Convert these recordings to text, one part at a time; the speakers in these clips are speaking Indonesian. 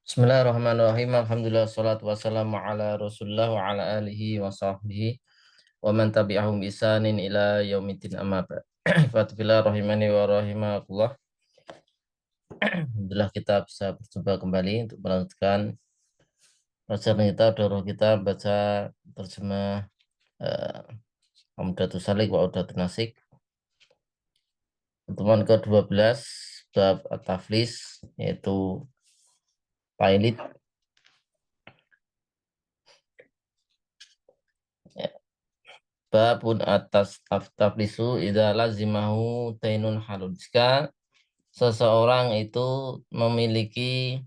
Bismillahirrahmanirrahim. Alhamdulillah salatu wassalamu ala Rasulillah wa ala alihi wa sahbihi wa man tabi'ahum isanin ila yaumiddin amma ba'd. Fatbillah rahimani wa rahimakumullah. Alhamdulillah kita bisa berjumpa kembali untuk melanjutkan pelajaran kita, doroh kita baca terjemah Umdatus Salik wa Umdatun Nasik. Pertemuan ke-12 bab At-Taflis, yaitu pailit. Babun atas taflisu idza lazimahu tainun halun. Jika seseorang itu memiliki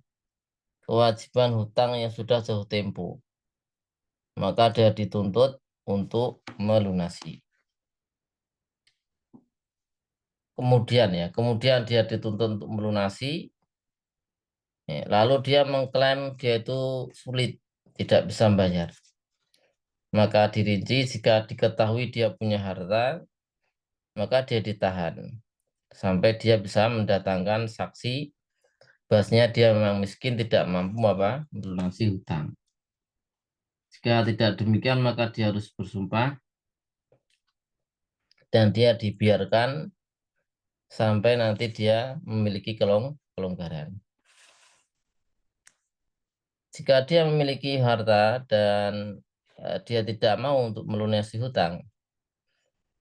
kewajiban hutang yang sudah jauh tempo, maka dia dituntut untuk melunasi. Kemudian dia dituntut untuk melunasi, lalu dia mengklaim dia itu sulit, tidak bisa membayar. Maka dirinci jika diketahui dia punya harta, maka dia ditahan sampai dia bisa mendatangkan saksi bahwasanya dia memang miskin, tidak mampu melunasi hutang. Jika tidak demikian maka dia harus bersumpah dan dia dibiarkan sampai nanti dia memiliki kelonggaran. Jika dia memiliki harta dan dia tidak mau untuk melunasi hutang,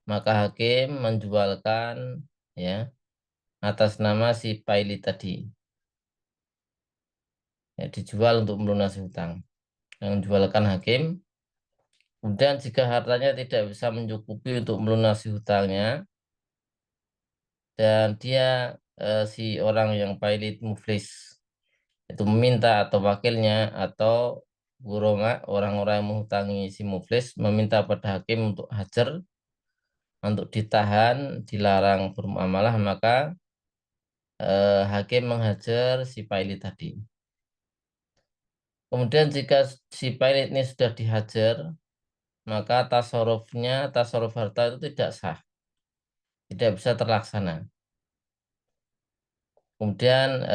maka hakim menjualkan, ya, atas nama si Paili tadi, ya, dijual untuk melunasi hutang. Yang menjualkan hakim. Kemudian jika hartanya tidak bisa mencukupi untuk melunasi hutangnya dan dia si orang yang pailit muflis itu meminta, atau wakilnya atau guroma, orang-orang yang menghutangi si muflis meminta pada hakim untuk hajar, untuk ditahan, dilarang bermuamalah, maka hakim menghajar si pailit tadi. Kemudian jika si pailit ini sudah dihajar, maka tasarruf harta itu tidak sah, tidak bisa terlaksana. Kemudian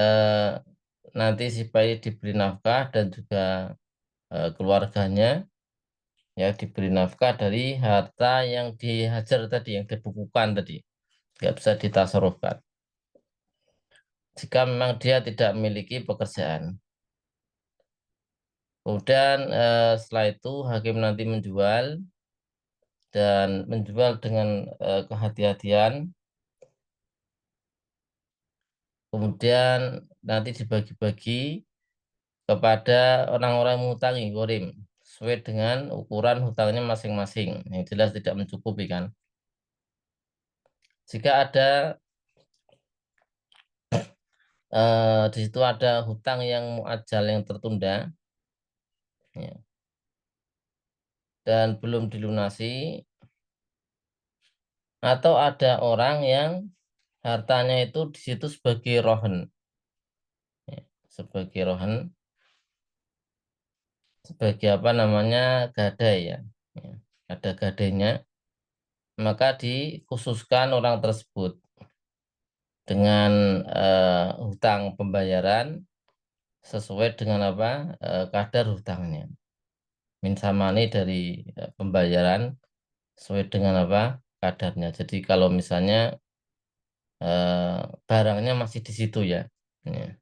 nanti si bayi diberi nafkah dan juga keluarganya, ya, diberi nafkah dari harta yang dihajar tadi, yang dibukukan tadi, nggak bisa ditasarufkan. Jika memang dia tidak memiliki pekerjaan. Kemudian setelah itu hakim nanti menjual dan menjual dengan kehati-hatian. Kemudian nanti dibagi-bagi kepada orang-orang yang mengutangi gorim sesuai dengan ukuran hutangnya masing-masing, yang jelas tidak mencukupi kan. Jika ada di situ ada hutang yang muajal, yang tertunda, ya, dan belum dilunasi, atau ada orang yang hartanya itu di situ sebagai rohen, ya, sebagai rohen, sebagai apa namanya, gadai, ya, ya, ada gadainya, maka dikhususkan orang tersebut dengan hutang pembayaran sesuai dengan apa, kadar hutangnya. Min samani dari pembayaran sesuai dengan apa, kadarnya. Jadi kalau misalnya barangnya masih di situ, ya, ya,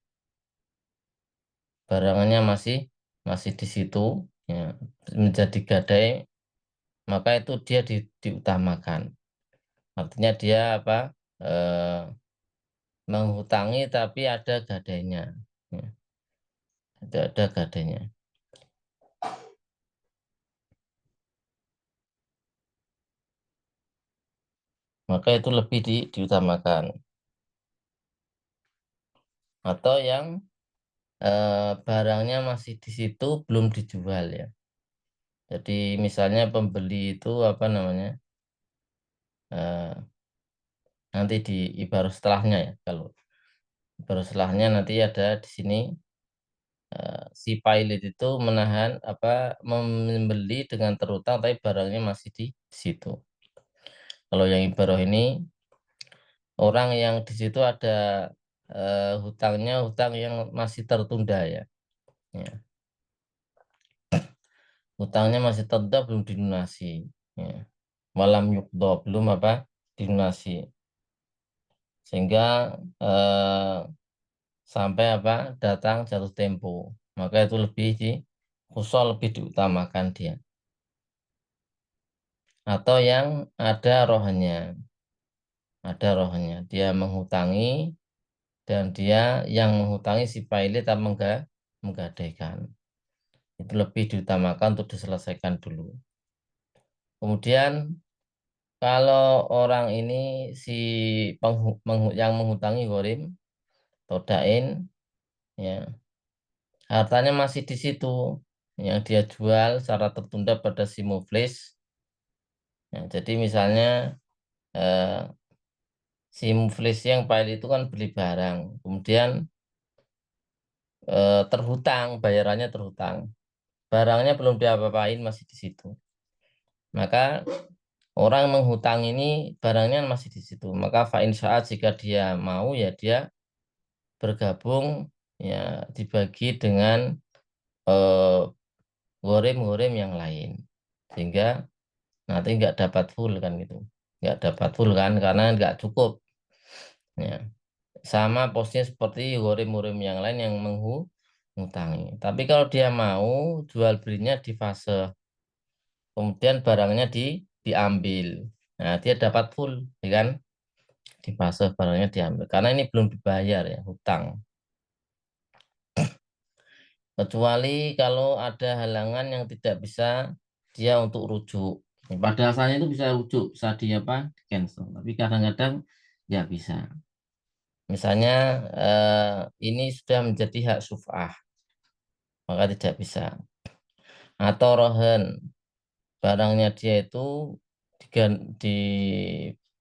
barangnya masih masih di situ, ya, menjadi gadai, maka itu dia diutamakan. Artinya dia apa, menghutangi tapi ada gadainya, ya, ada gadainya. Maka itu lebih diutamakan. Atau yang barangnya masih di situ belum dijual, ya. Jadi misalnya pembeli itu apa namanya, nanti di ibarat setelahnya, ya, kalau ibarat setelahnya nanti ada di sini si pilot itu menahan apa, membeli dengan terutang tapi barangnya masih di situ. Kalau yang ibarat ini, orang yang di situ ada hutangnya, hutang yang masih tertunda, ya. Ya. Hutangnya masih tetap belum dilunasi. Ya. Malam yukdo belum apa dilunasi. Sehingga eh, sampai apa datang jatuh tempo. Maka itu lebih khusol lebih diutamakan dia. Atau yang ada rohnya. Ada rohnya. Dia menghutangi dan dia yang menghutangi si pilot atau menggadaikan. Itu lebih diutamakan untuk diselesaikan dulu. Kemudian kalau orang ini si yang menghutangi gorim, todain, ya hartanya masih di situ, yang dia jual secara tertunda pada si muflis. Ya, jadi misalnya eh, si muflis yang pilot itu kan beli barang, kemudian terhutang, bayarannya terhutang. Barangnya belum diapa-apain masih di situ. Maka orang menghutang ini barangnya masih di situ. Maka fa'in saat jika dia mau ya dia bergabung ya dibagi dengan eh, gorem-gorem yang lain. Sehingga nanti nggak dapat full kan gitu. Nggak dapat full kan karena nggak cukup. Ya. Sama posnya seperti gorem-gorem yang lain yang menghutangi. Tapi kalau dia mau jual belinya di fase kemudian barangnya diambil. Nah, dia dapat full, ya kan? Di fase barangnya diambil. Karena ini belum dibayar ya, hutang. Kecuali kalau ada halangan yang tidak bisa dia untuk rujuk. Ya, pada asalnya itu bisa rujuk, bisa di apa? Di cancel. Tapi kadang-kadang ya bisa. Misalnya ini sudah menjadi hak syuf'ah, maka tidak bisa. Atau rohen, barangnya dia itu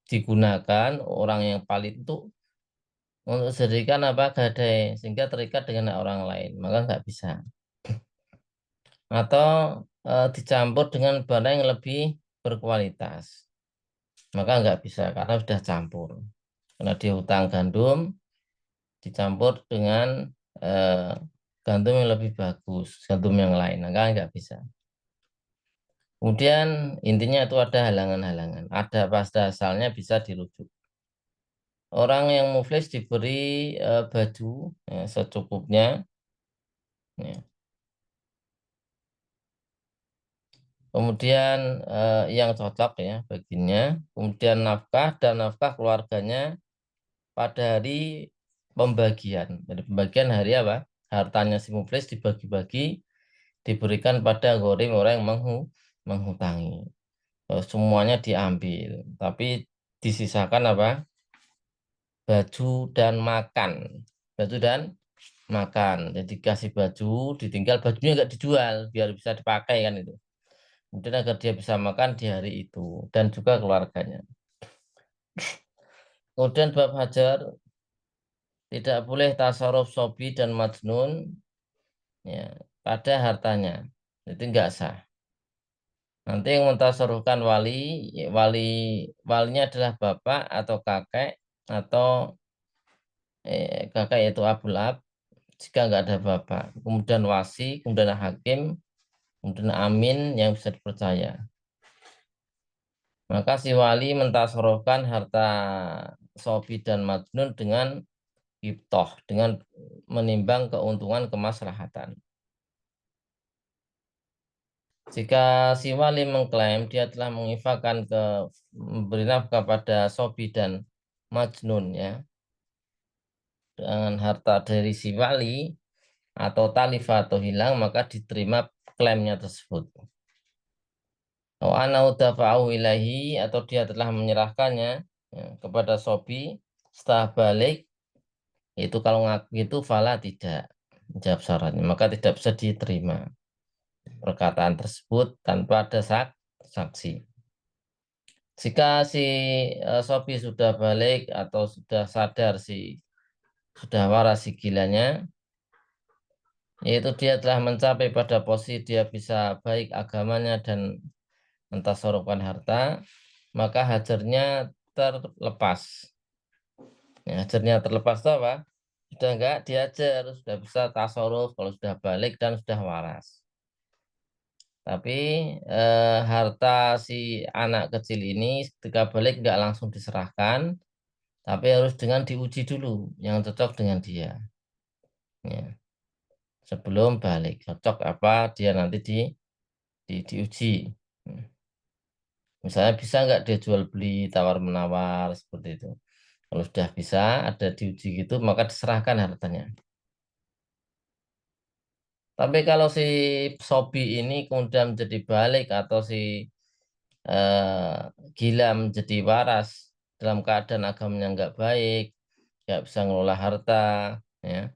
digunakan orang yang palit itu untuk dijadikan apa gadai sehingga terikat dengan orang lain maka nggak bisa atau dicampur dengan barang yang lebih berkualitas maka nggak bisa karena sudah campur karena dia hutang gandum dicampur dengan eh, gandum yang lebih bagus gandum yang lain maka nggak bisa. Kemudian intinya itu ada halangan-halangan ada pada asalnya bisa dirujuk. Orang yang muflis diberi baju ya, secukupnya. Ya. Kemudian yang cocok ya baginya. Kemudian nafkah dan nafkah keluarganya pada hari pembagian. Jadi pembagian hari apa? Hartanya si muflis dibagi-bagi diberikan pada gorim orang yang menghutangi. Semuanya diambil, tapi disisakan apa? Baju dan makan. Baju dan makan. Jadi kasih baju, ditinggal bajunya nggak dijual biar bisa dipakai kan itu. Kemudian agar dia bisa makan di hari itu dan juga keluarganya. Kemudian bab hajar tidak boleh tasarruf sobi dan majnun ya, pada hartanya. Itu enggak sah. Nanti yang mentasarrufkan wali, ya, walinya adalah bapak atau kakek atau kakek yaitu abul ab jika enggak ada bapak. Kemudian wasi, kemudian hakim, kemudian amin yang bisa dipercaya. Maka si wali mentasarrufkan harta sobi dan majnun dengan ibtoh, dengan menimbang keuntungan kemaslahatan. Jika si wali mengklaim dia telah menginfakkan memberi nafkah pada sobi dan majnun ya dengan harta dari si wali atau talifah atau hilang maka diterima klaimnya tersebut. Atau ana udafa'ahu ilahi atau dia telah menyerahkannya ya, kepada sobi setelah balik itu kalau ngaku itu fala tidak jawab syaratnya maka tidak bisa diterima perkataan tersebut tanpa ada saksi. Jika si Sobi sudah balik atau sudah sadar sudah waras si gilanya, yaitu dia telah mencapai pada posisi dia bisa baik agamanya dan mentasarufkan harta, maka hajarnya terlepas. Ya, hajarnya terlepas itu apa? Sudah enggak diajar, sudah bisa tasarruf kalau sudah balik dan sudah waras. Tapi harta si anak kecil ini ketika balik enggak langsung diserahkan, tapi harus dengan diuji dulu yang cocok dengan dia. Ya, sebelum balik cocok apa dia nanti diuji. Hmm. Misalnya bisa nggak dia jual beli tawar menawar seperti itu. Kalau sudah bisa ada diuji gitu maka diserahkan hartanya. Tapi kalau si Sobi ini kemudian menjadi balik atau si eh, gila menjadi waras dalam keadaan agamanya nggak baik, nggak bisa ngelola harta, ya,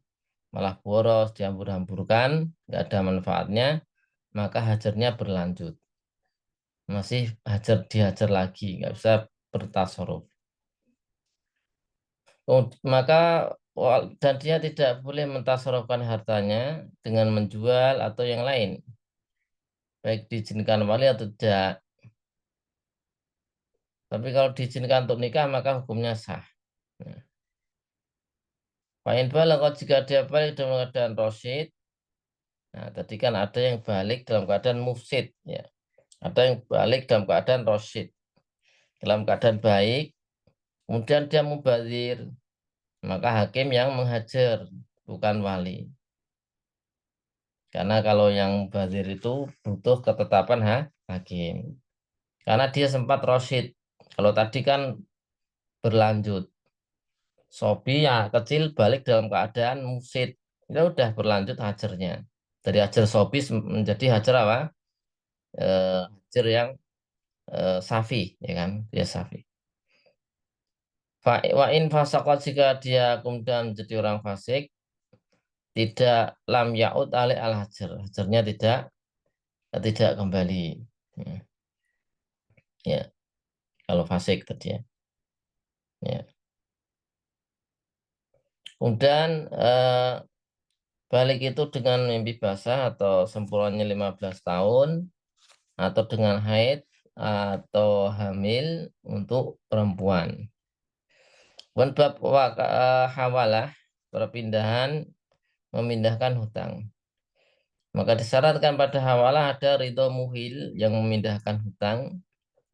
malah boros, dihambur-hamburkan, nggak ada manfaatnya, maka hajarnya berlanjut. Masih dihajar lagi, nggak bisa bertasarruf. Maka dan dia tidak boleh mentasarrufkan hartanya dengan menjual atau yang lain, baik diizinkan wali atau tidak. Tapi kalau diizinkan untuk nikah maka hukumnya sah. Nah, Fa'in balagha jika dia balik dalam keadaan rosyid. Nah, tadi kan ada yang balik dalam keadaan mufsid, ya. Ada yang balik dalam keadaan rosyid, dalam keadaan baik, kemudian dia mubazir, maka hakim yang menghajar, bukan wali. Karena kalau yang mubazir itu butuh ketetapan hakim. Karena dia sempat rosyid. Kalau tadi kan berlanjut. Sobi ya kecil balik dalam keadaan mufsid. Itu udah berlanjut hajarnya. Dari hajar sobi menjadi hajar apa? Hajar yang safi, ya kan? Dia safi. Wa in fasaqat jika dia kemudian menjadi orang fasik, tidak lam yaud alih al hajar. Hajarnya tidak kembali. Ya, ya, kalau fasik tadi ya. Ya. Kemudian balik itu dengan mimpi basah atau sempurnanya 15 tahun atau dengan haid atau hamil untuk perempuan. Bab hawalah perpindahan memindahkan hutang. Maka disyaratkan pada hawalah ada ridho muhil yang memindahkan hutang,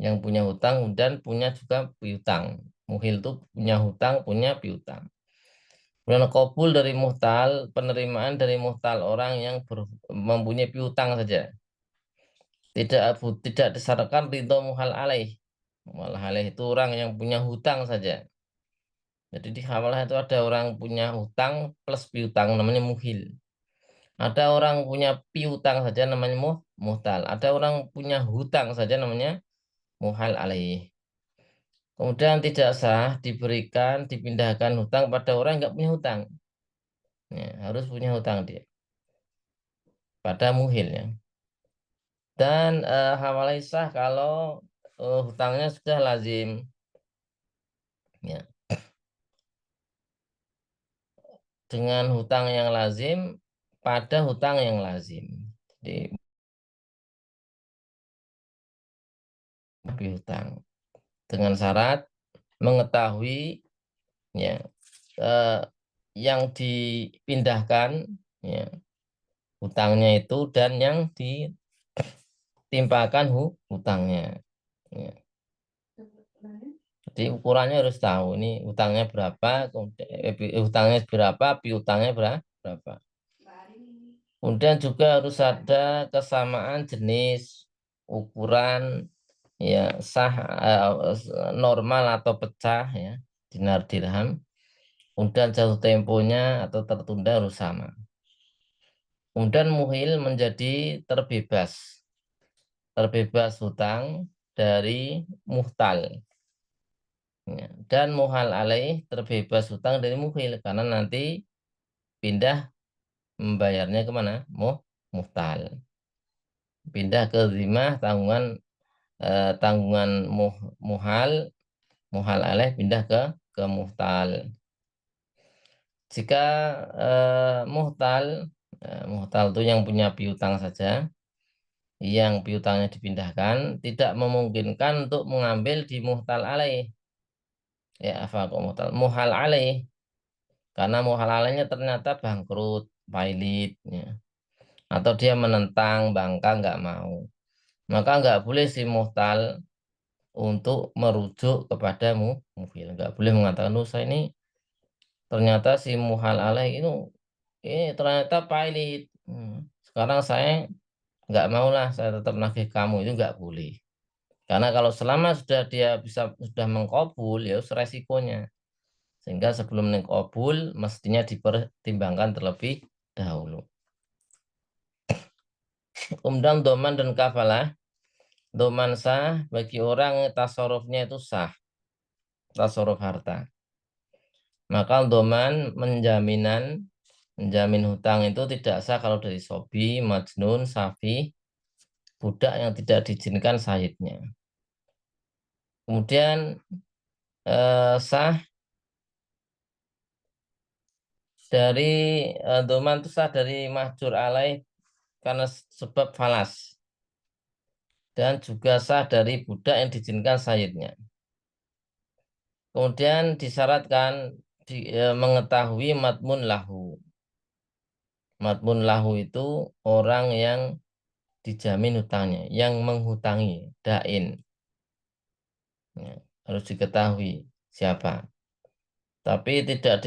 yang punya hutang dan punya juga piutang. Muhil itu punya hutang, punya piutang. Kemudian kabul dari muhtal, penerimaan dari muhtal orang yang mempunyai piutang saja. Tidak disyaratkan ridho muhal alaih. Muhal alaih itu orang yang punya hutang saja. Jadi di hawalah itu ada orang punya hutang plus piutang namanya muhil. Ada orang punya piutang saja namanya muhtal. Ada orang punya hutang saja namanya muhal alaih. Kemudian tidak sah diberikan, dipindahkan hutang pada orang yang nggak punya hutang. Ya, harus punya hutang dia pada muhil ya. Dan hawalah sah kalau hutangnya sudah lazim. Ya. Dengan hutang yang lazim pada hutang yang lazim. Jadi hutang dengan syarat mengetahui ya eh, yang dipindahkan ya hutangnya itu dan yang ditimpakan hutangnya. Ya. Jadi ukurannya harus tahu ini hutangnya berapa, hutangnya berapa, piutangnya berapa. Kemudian juga harus ada kesamaan jenis, ukuran, ya sah, normal atau pecah ya, dinar dirham. Kemudian jatuh temponya atau tertunda harus sama. Kemudian muhil menjadi terbebas hutang dari muhtal. Ya. Dan muhal alaih terbebas hutang dari muhil karena nanti pindah membayarnya kemana? Muhtal. Pindah ke zimah tanggungan muhal muhal alaih pindah ke muhtal. Jika muhtal itu yang punya piutang saja, yang piutangnya dipindahkan, tidak memungkinkan untuk mengambil di muhtal alaih. Ya, apa kok muhtal? Muhal alaih. karena muhalalanya ternyata bangkrut, pailit, ya. Atau dia menentang, bangka nggak mau. Maka nggak boleh si muhtal untuk merujuk kepada muhil. Nggak boleh mengatakan, oh saya ini ternyata si muhal alaih itu ini ternyata pailit. Sekarang saya nggak maulah, saya tetap nagih kamu, itu nggak boleh. Karena kalau selama sudah dia sudah mengkabul, ya resikonya. Sehingga sebelum mengkabul, mestinya dipertimbangkan terlebih dahulu. Kemudian doman dan kafalah. Doman sah bagi orang yang tasarrufnya itu sah. Tasarruf harta. Maka doman menjamin hutang itu tidak sah kalau dari sobi, majnun, safi, budak yang tidak diizinkan sahidnya. Kemudian sah dari doman itu sah dari mahjur alaih karena sebab falas. Dan juga sah dari budak yang diizinkan sahidnya. Kemudian disyaratkan mengetahui matmun lahu. Matmun lahu itu orang yang dijamin hutangnya, yang menghutangi, dain. Ya, harus diketahui siapa. Tapi tidak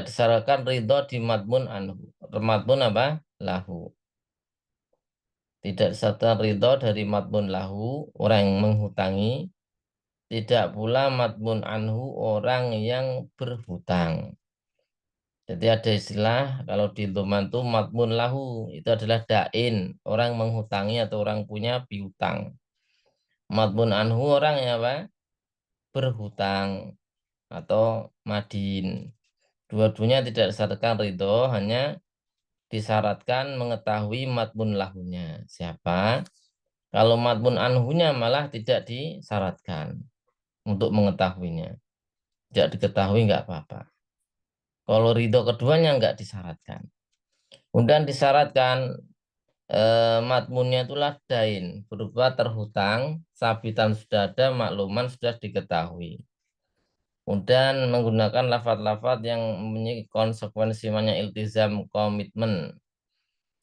disyaratkan ridho di matmun anhu. Matmun apa? Lahu. Tidak disyaratkan ridho dari matmun lahu, orang yang menghutangi. Tidak pula matmun anhu, orang yang berhutang. Jadi ada istilah kalau di Doman itu matmun lahu, itu adalah dain, orang menghutangi atau orang punya piutang. Matmun anhu orang yang apa? Berhutang atau madin. Dua-duanya tidak disyaratkan ridho, hanya disyaratkan mengetahui matmun lahunya. Siapa? Kalau matmun anhunya malah tidak disyaratkan untuk mengetahuinya. Tidak diketahui nggak apa-apa. Kalau ridho keduanya nggak disyaratkan. Kemudian disyaratkan matmunnya itulah dain, berupa terhutang, sabitan sudah ada, makluman sudah diketahui. Kemudian menggunakan lafaz-lafaz yang mempunyai konsekuensi namanya iltizam komitmen.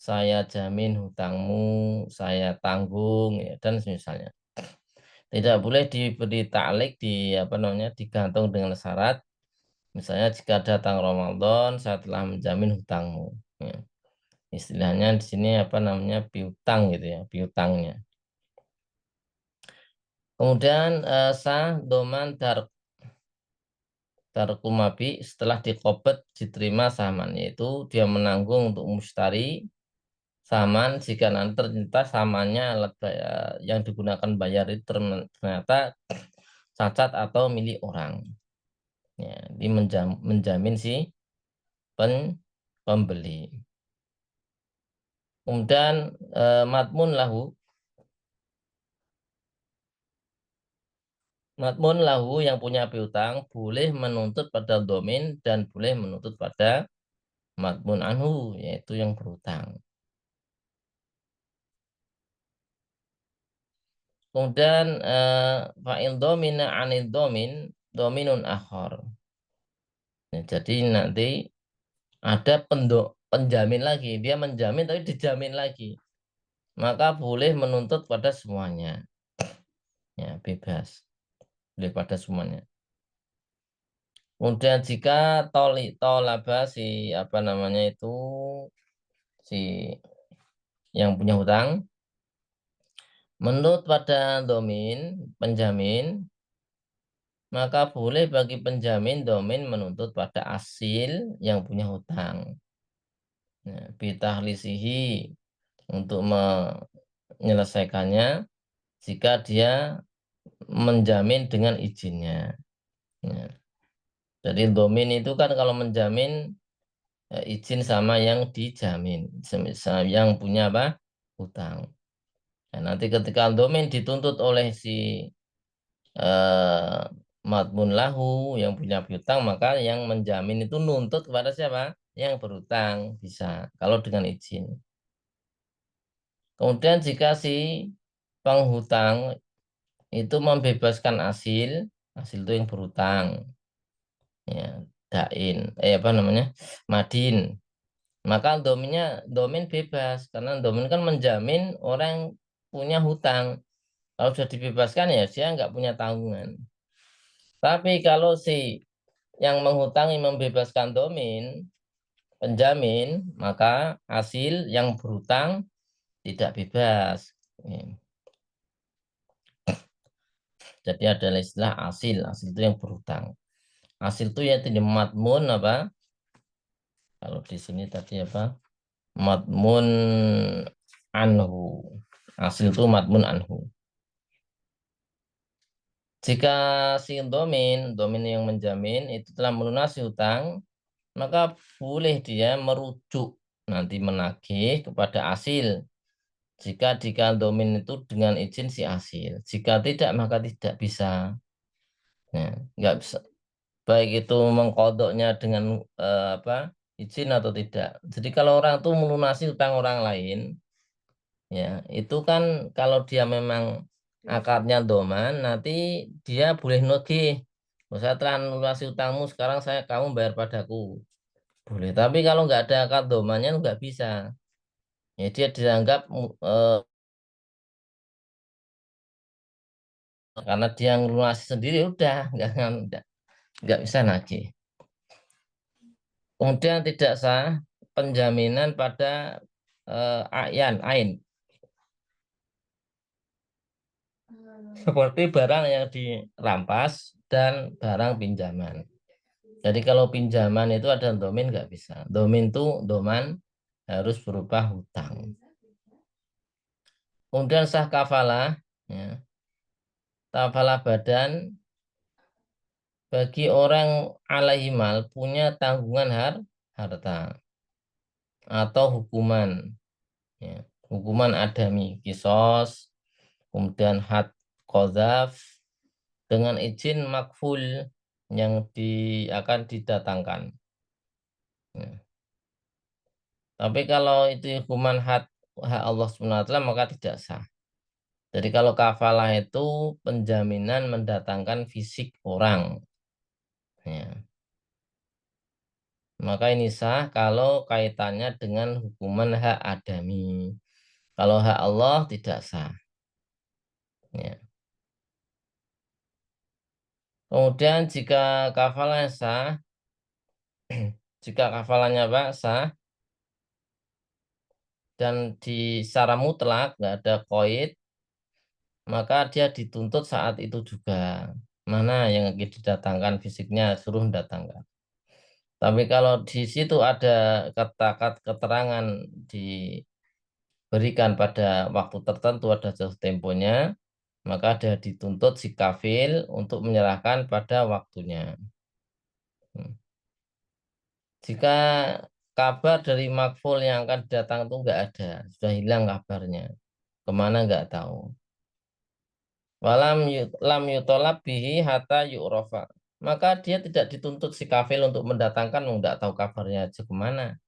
Saya jamin hutangmu, saya tanggung, ya, dan misalnya. Tidak boleh diberi ta'lik di apa namanya digantung dengan syarat. Misalnya jika datang Ramadan, saya telah menjamin hutangmu. Ya. Istilahnya di sini apa namanya piutang gitu ya, piutangnya. Kemudian sah doman darkumabi setelah dikobet diterima saman, yaitu dia menanggung untuk mustari saman jika nanti ternyata samannya alat yang digunakan bayar itu ternyata cacat atau milik orang. Ya, dia menjamin si pembeli. Kemudian matmun lahu. Matmun lahu yang punya piutang boleh menuntut pada domin dan boleh menuntut pada matmun anhu, yaitu yang berutang. Kemudian fa'il domina anil dominun akhor. Ya, jadi nanti ada penjamin lagi. Dia menjamin tapi dijamin lagi. Maka boleh menuntut pada semuanya. Ya, bebas. Boleh pada semuanya. Kemudian jika tolaba si apa namanya itu si yang punya hutang menurut pada domin penjamin, maka boleh bagi penjamin domin menuntut pada asil yang punya hutang. Nah, bitahlisihi untuk menyelesaikannya jika dia menjamin dengan izinnya. Nah, jadi domin itu kan kalau menjamin izin sama yang dijamin, semisal yang punya apa? Hutang. Nah, nanti ketika domin dituntut oleh si eh, matmun lahu yang punya piutang, maka yang menjamin itu nuntut kepada siapa? Yang berutang bisa kalau dengan izin. Kemudian jika si penghutang itu membebaskan hasil itu yang berutang. Ya. dain, apa namanya, madin. Maka domin bebas karena domin kan menjamin orang punya hutang. Kalau sudah dibebaskan ya dia nggak punya tanggungan. Tapi kalau si yang menghutangi membebaskan domin, penjamin, maka hasil yang berhutang tidak bebas. Jadi ada istilah asil, asil itu yang berhutang. Asil itu ya tidak matmun apa? Kalau di sini tadi apa? Matmun anhu. Asil itu matmun anhu. Jika si domin yang menjamin itu telah melunasi hutang, maka boleh dia merujuk nanti menagih kepada asil. Jika domin itu dengan izin si asil. Jika tidak, maka tidak bisa. Ya, nggak bisa. Baik itu mengkodoknya dengan apa izin atau tidak. Jadi kalau orang itu melunasi hutang orang lain, ya itu kan kalau dia memang akadnya doman, nanti dia boleh nagih. Saya telah melunasi hutangmu, sekarang kamu bayar padaku. Boleh. Tapi kalau nggak ada akad domannya nggak bisa. Ya dia dianggap karena dia ngelunasi sendiri udah nggak bisa nagih. Kemudian tidak sah penjaminan pada ain seperti barang yang dirampas dan barang pinjaman. Jadi kalau pinjaman itu ada domin nggak bisa. Domin itu doman harus berupa hutang. Kemudian sah kafalah, ya, kafalah badan bagi orang alaihimal punya tanggungan harta atau hukuman, ya. Hukuman adami, kisos, kemudian had qadzaf dengan izin makful yang akan didatangkan. Ya. Tapi kalau itu hukuman hak Allah SWT maka tidak sah. Jadi kalau kafalah itu penjaminan mendatangkan fisik orang. Ya. Maka ini sah kalau kaitannya dengan hukuman hak adami. Kalau hak Allah tidak sah. Ya. Kemudian jika kafalahnya sah, jika kafalahnya Pak sah dan di secara mutlak nggak ada koid, maka dia dituntut saat itu juga. Mana yang didatangkan fisiknya suruh datangkan. Tapi kalau di situ ada keterangan diberikan pada waktu tertentu ada jatuh temponya, maka dia dituntut si kafil untuk menyerahkan pada waktunya. Hmm. Jika kabar dari makful yang akan datang itu nggak ada, sudah hilang kabarnya, kemana nggak tahu. Lam yutolab bihi hatta yu'rofa. Maka dia tidak dituntut si kafil untuk mendatangkan, nggak tahu kabarnya aja kemana.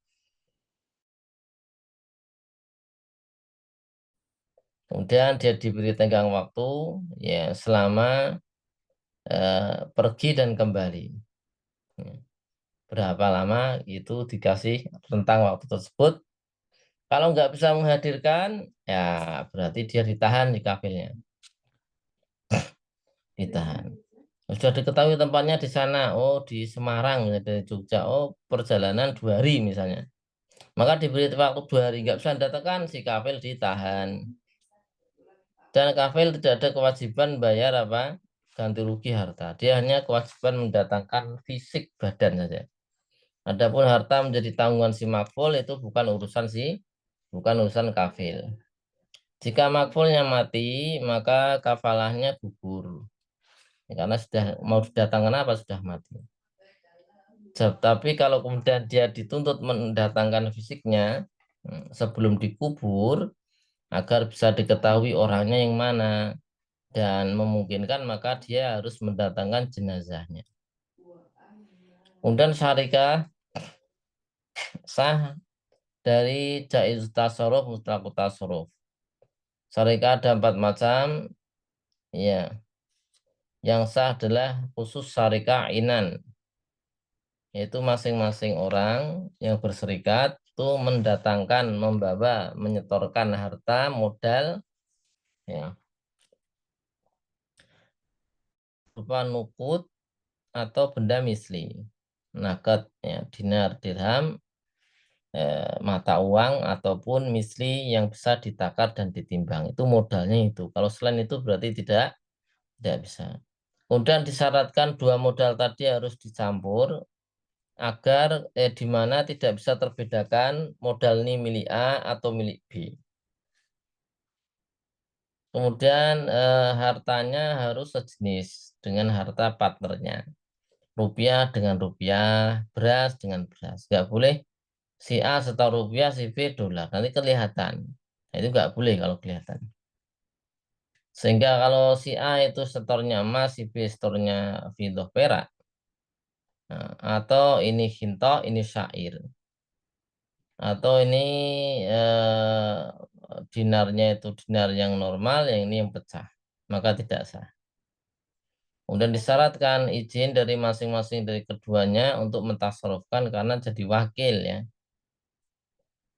Kemudian dia diberi tenggang waktu ya selama pergi dan kembali. Ya. Berapa lama itu dikasih tentang waktu tersebut. Kalau nggak bisa menghadirkan, ya berarti dia ditahan di kafilnya, ditahan. Sudah diketahui tempatnya di sana, oh di Semarang dari Jogja, oh perjalanan 2 hari misalnya. Maka diberi waktu 2 hari, nggak bisa datangkan si kafil ditahan. Dan kafil tidak ada kewajiban bayar apa ganti rugi harta. Dia hanya kewajiban mendatangkan fisik badan saja. Adapun harta menjadi tanggungan si makful itu bukan urusan kafil. Jika makfulnya mati, maka kafalahnya gugur. Ya, karena sudah mau didatangkan apa sudah mati. Tapi kalau kemudian dia dituntut mendatangkan fisiknya sebelum dikubur agar bisa diketahui orangnya yang mana dan memungkinkan maka dia harus mendatangkan jenazahnya. Kemudian syarikah sah dari jaiz tasarruf mutlaq tasarruf. Syarikah ada 4 macam. Ya, yang sah adalah khusus syarikah inan. yaitu masing-masing orang yang berserikat itu mendatangkan, membawa, menyetorkan harta modal ya berupa nukut atau benda misli, nakad ya, dinar, dirham, mata uang ataupun misli yang bisa ditakar dan ditimbang. Itu modalnya itu. Kalau selain itu berarti tidak bisa. Kemudian disyaratkan dua modal tadi harus dicampur agar di mana tidak bisa terbedakan modal ini milik A atau milik B. Kemudian hartanya harus sejenis dengan harta partnernya. Rupiah dengan rupiah, beras dengan beras. Nggak boleh si A setor rupiah, si B dolar. Nanti kelihatan. Nah, itu nggak boleh kalau kelihatan. Sehingga kalau si A itu setornya emas, si B setornya fiddah perak. Nah, atau ini hinto, ini syair. Atau ini dinarnya itu dinar yang normal, yang ini yang pecah. Maka tidak sah. Kemudian disyaratkan izin dari masing-masing dari keduanya untuk mentasarufkan karena jadi wakil ya.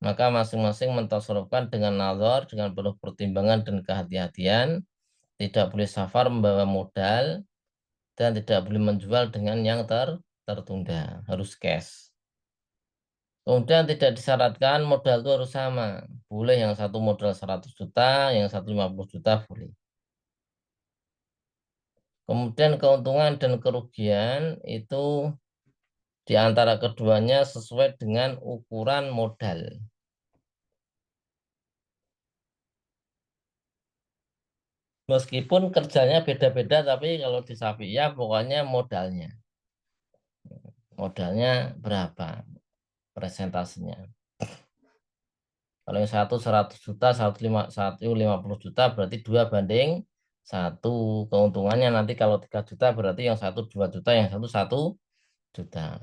Maka masing-masing mentasarufkan dengan nazar, dengan penuh pertimbangan dan kehati-hatian. Tidak boleh safar membawa modal dan tidak boleh menjual dengan yang tertunda. Harus cash. Kemudian tidak disyaratkan modal itu harus sama. Boleh yang satu modal 100 juta, yang satu 50 juta boleh. Kemudian keuntungan dan kerugian itu di antara keduanya sesuai dengan ukuran modal. Meskipun kerjanya beda-beda, tapi kalau di Sapi'iyah pokoknya modalnya. Modalnya berapa presentasinya. Kalau yang satu 100 juta, satu 50 juta berarti 2 banding 1. Keuntungannya nanti kalau 3 juta berarti yang satu 2 juta, yang satu 1 juta.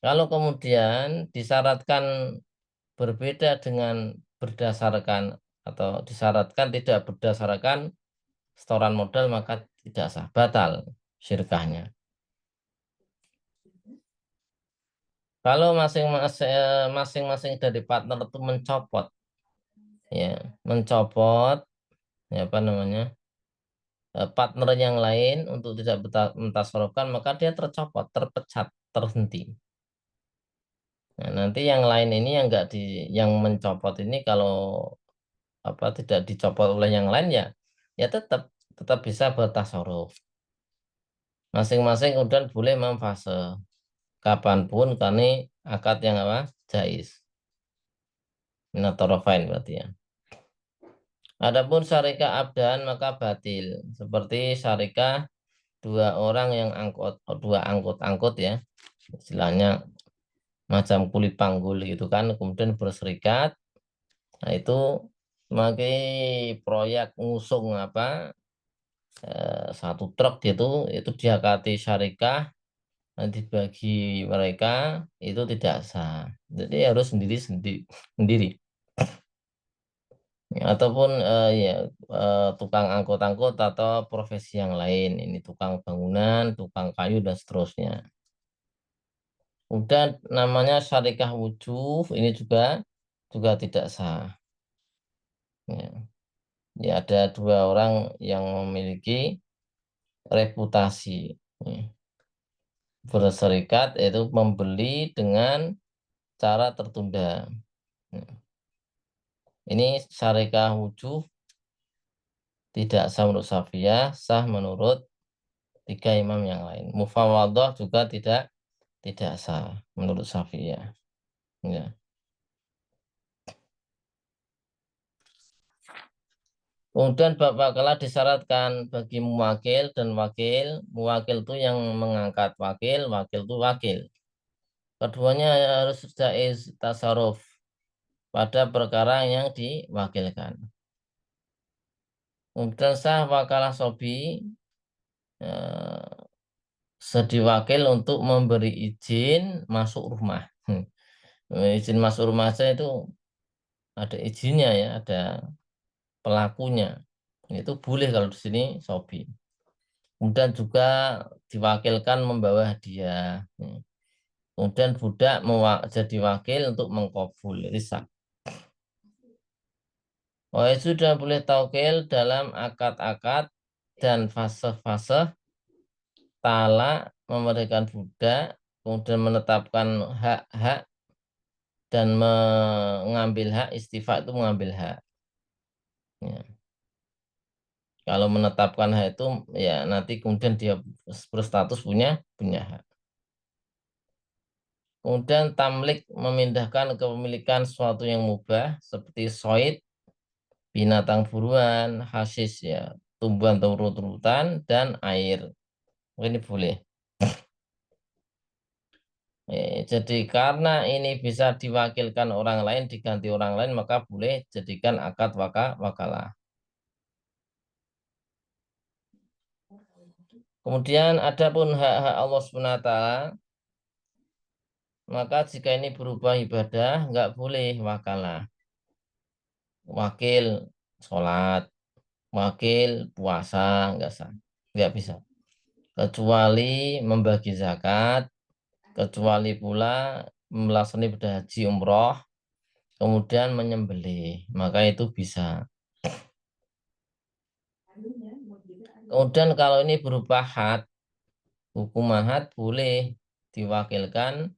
Kalau kemudian disyaratkan berbeda dengan berdasarkan atau disyaratkan tidak berdasarkan setoran modal maka tidak sah, batal syirkahnya. Kalau masing-masing dari partner itu mencopot ya, mencopot ya apa namanya? Partner yang lain untuk tidak mentasarufkan maka dia tercopot, terpecat, terhenti. Nah, nanti yang lain ini yang enggak yang mencopot ini kalau apa tidak dicopot oleh yang lain ya ya tetap bisa bertasaruf. Masing-masing kemudian boleh memfase kapanpun karena akad yang apa? Jais. Minatorofain berarti ya. Adapun syarikah abdan maka batil. Seperti syarikah dua orang yang dua angkut-angkut ya. Istilahnya macam kulit panggul gitu kan. Kemudian berserikat. Nah itu sebagai proyek ngusung apa satu truk gitu itu diakati syarikah nanti bagi mereka itu tidak sah. Jadi harus sendiri. Ya, ataupun ya tukang angkut-angkut atau profesi yang lain. Ini tukang bangunan, tukang kayu dan seterusnya. Kemudian namanya syarikah wujuf ini juga tidak sah. Ya. Ya, ada dua orang yang memiliki reputasi ya, berserikat yaitu membeli dengan cara tertunda. Ya. Ini syarikah wujuf tidak sah menurut Syafi'iyah, sah menurut 3 imam yang lain. Mufawadah juga tidak sah menurut Syafi'iyah. Ya. Kemudian Bapak Kala disyaratkan bagi muwakil dan wakil. Muwakil itu yang mengangkat wakil, wakil itu wakil. Keduanya harus jaiz tasarruf pada perkara yang diwakilkan. Kemudian sah wakalah sobi eh, sedih wakil untuk memberi izin masuk rumah. Izin masuk rumah saya itu ada izinnya ya, ada pelakunya. Itu boleh kalau di sini sobi. Kemudian juga diwakilkan membawa hadiah. Kemudian budak jadi wakil untuk mengkabul, itu sah. Oh, sudah boleh taukil dalam akad-akad dan fase-fase talak, memberikan budak, kemudian menetapkan hak-hak dan mengambil hak. Istifa itu mengambil hak. Ya. Kalau menetapkan hak itu ya nanti kemudian dia berstatus punya hak. Kemudian tamlik memindahkan kepemilikan sesuatu yang mubah seperti soid, binatang buruan, hasis ya, tumbuhan turut-turutan dan air. Ini boleh. Jadi karena ini bisa diwakilkan orang lain, diganti orang lain, maka boleh jadikan akad wakalah. Kemudian adapun hak-hak Allah Subhanahu wa taala, maka jika ini berubah ibadah, nggak boleh wakalah. Wakil sholat, wakil puasa, nggak sah, nggak bisa. Kecuali membagi zakat, kecuali pula melaksanakan ibadah haji umroh, kemudian menyembelih, maka itu bisa. Kemudian kalau ini berupa had, hukuman had boleh diwakilkan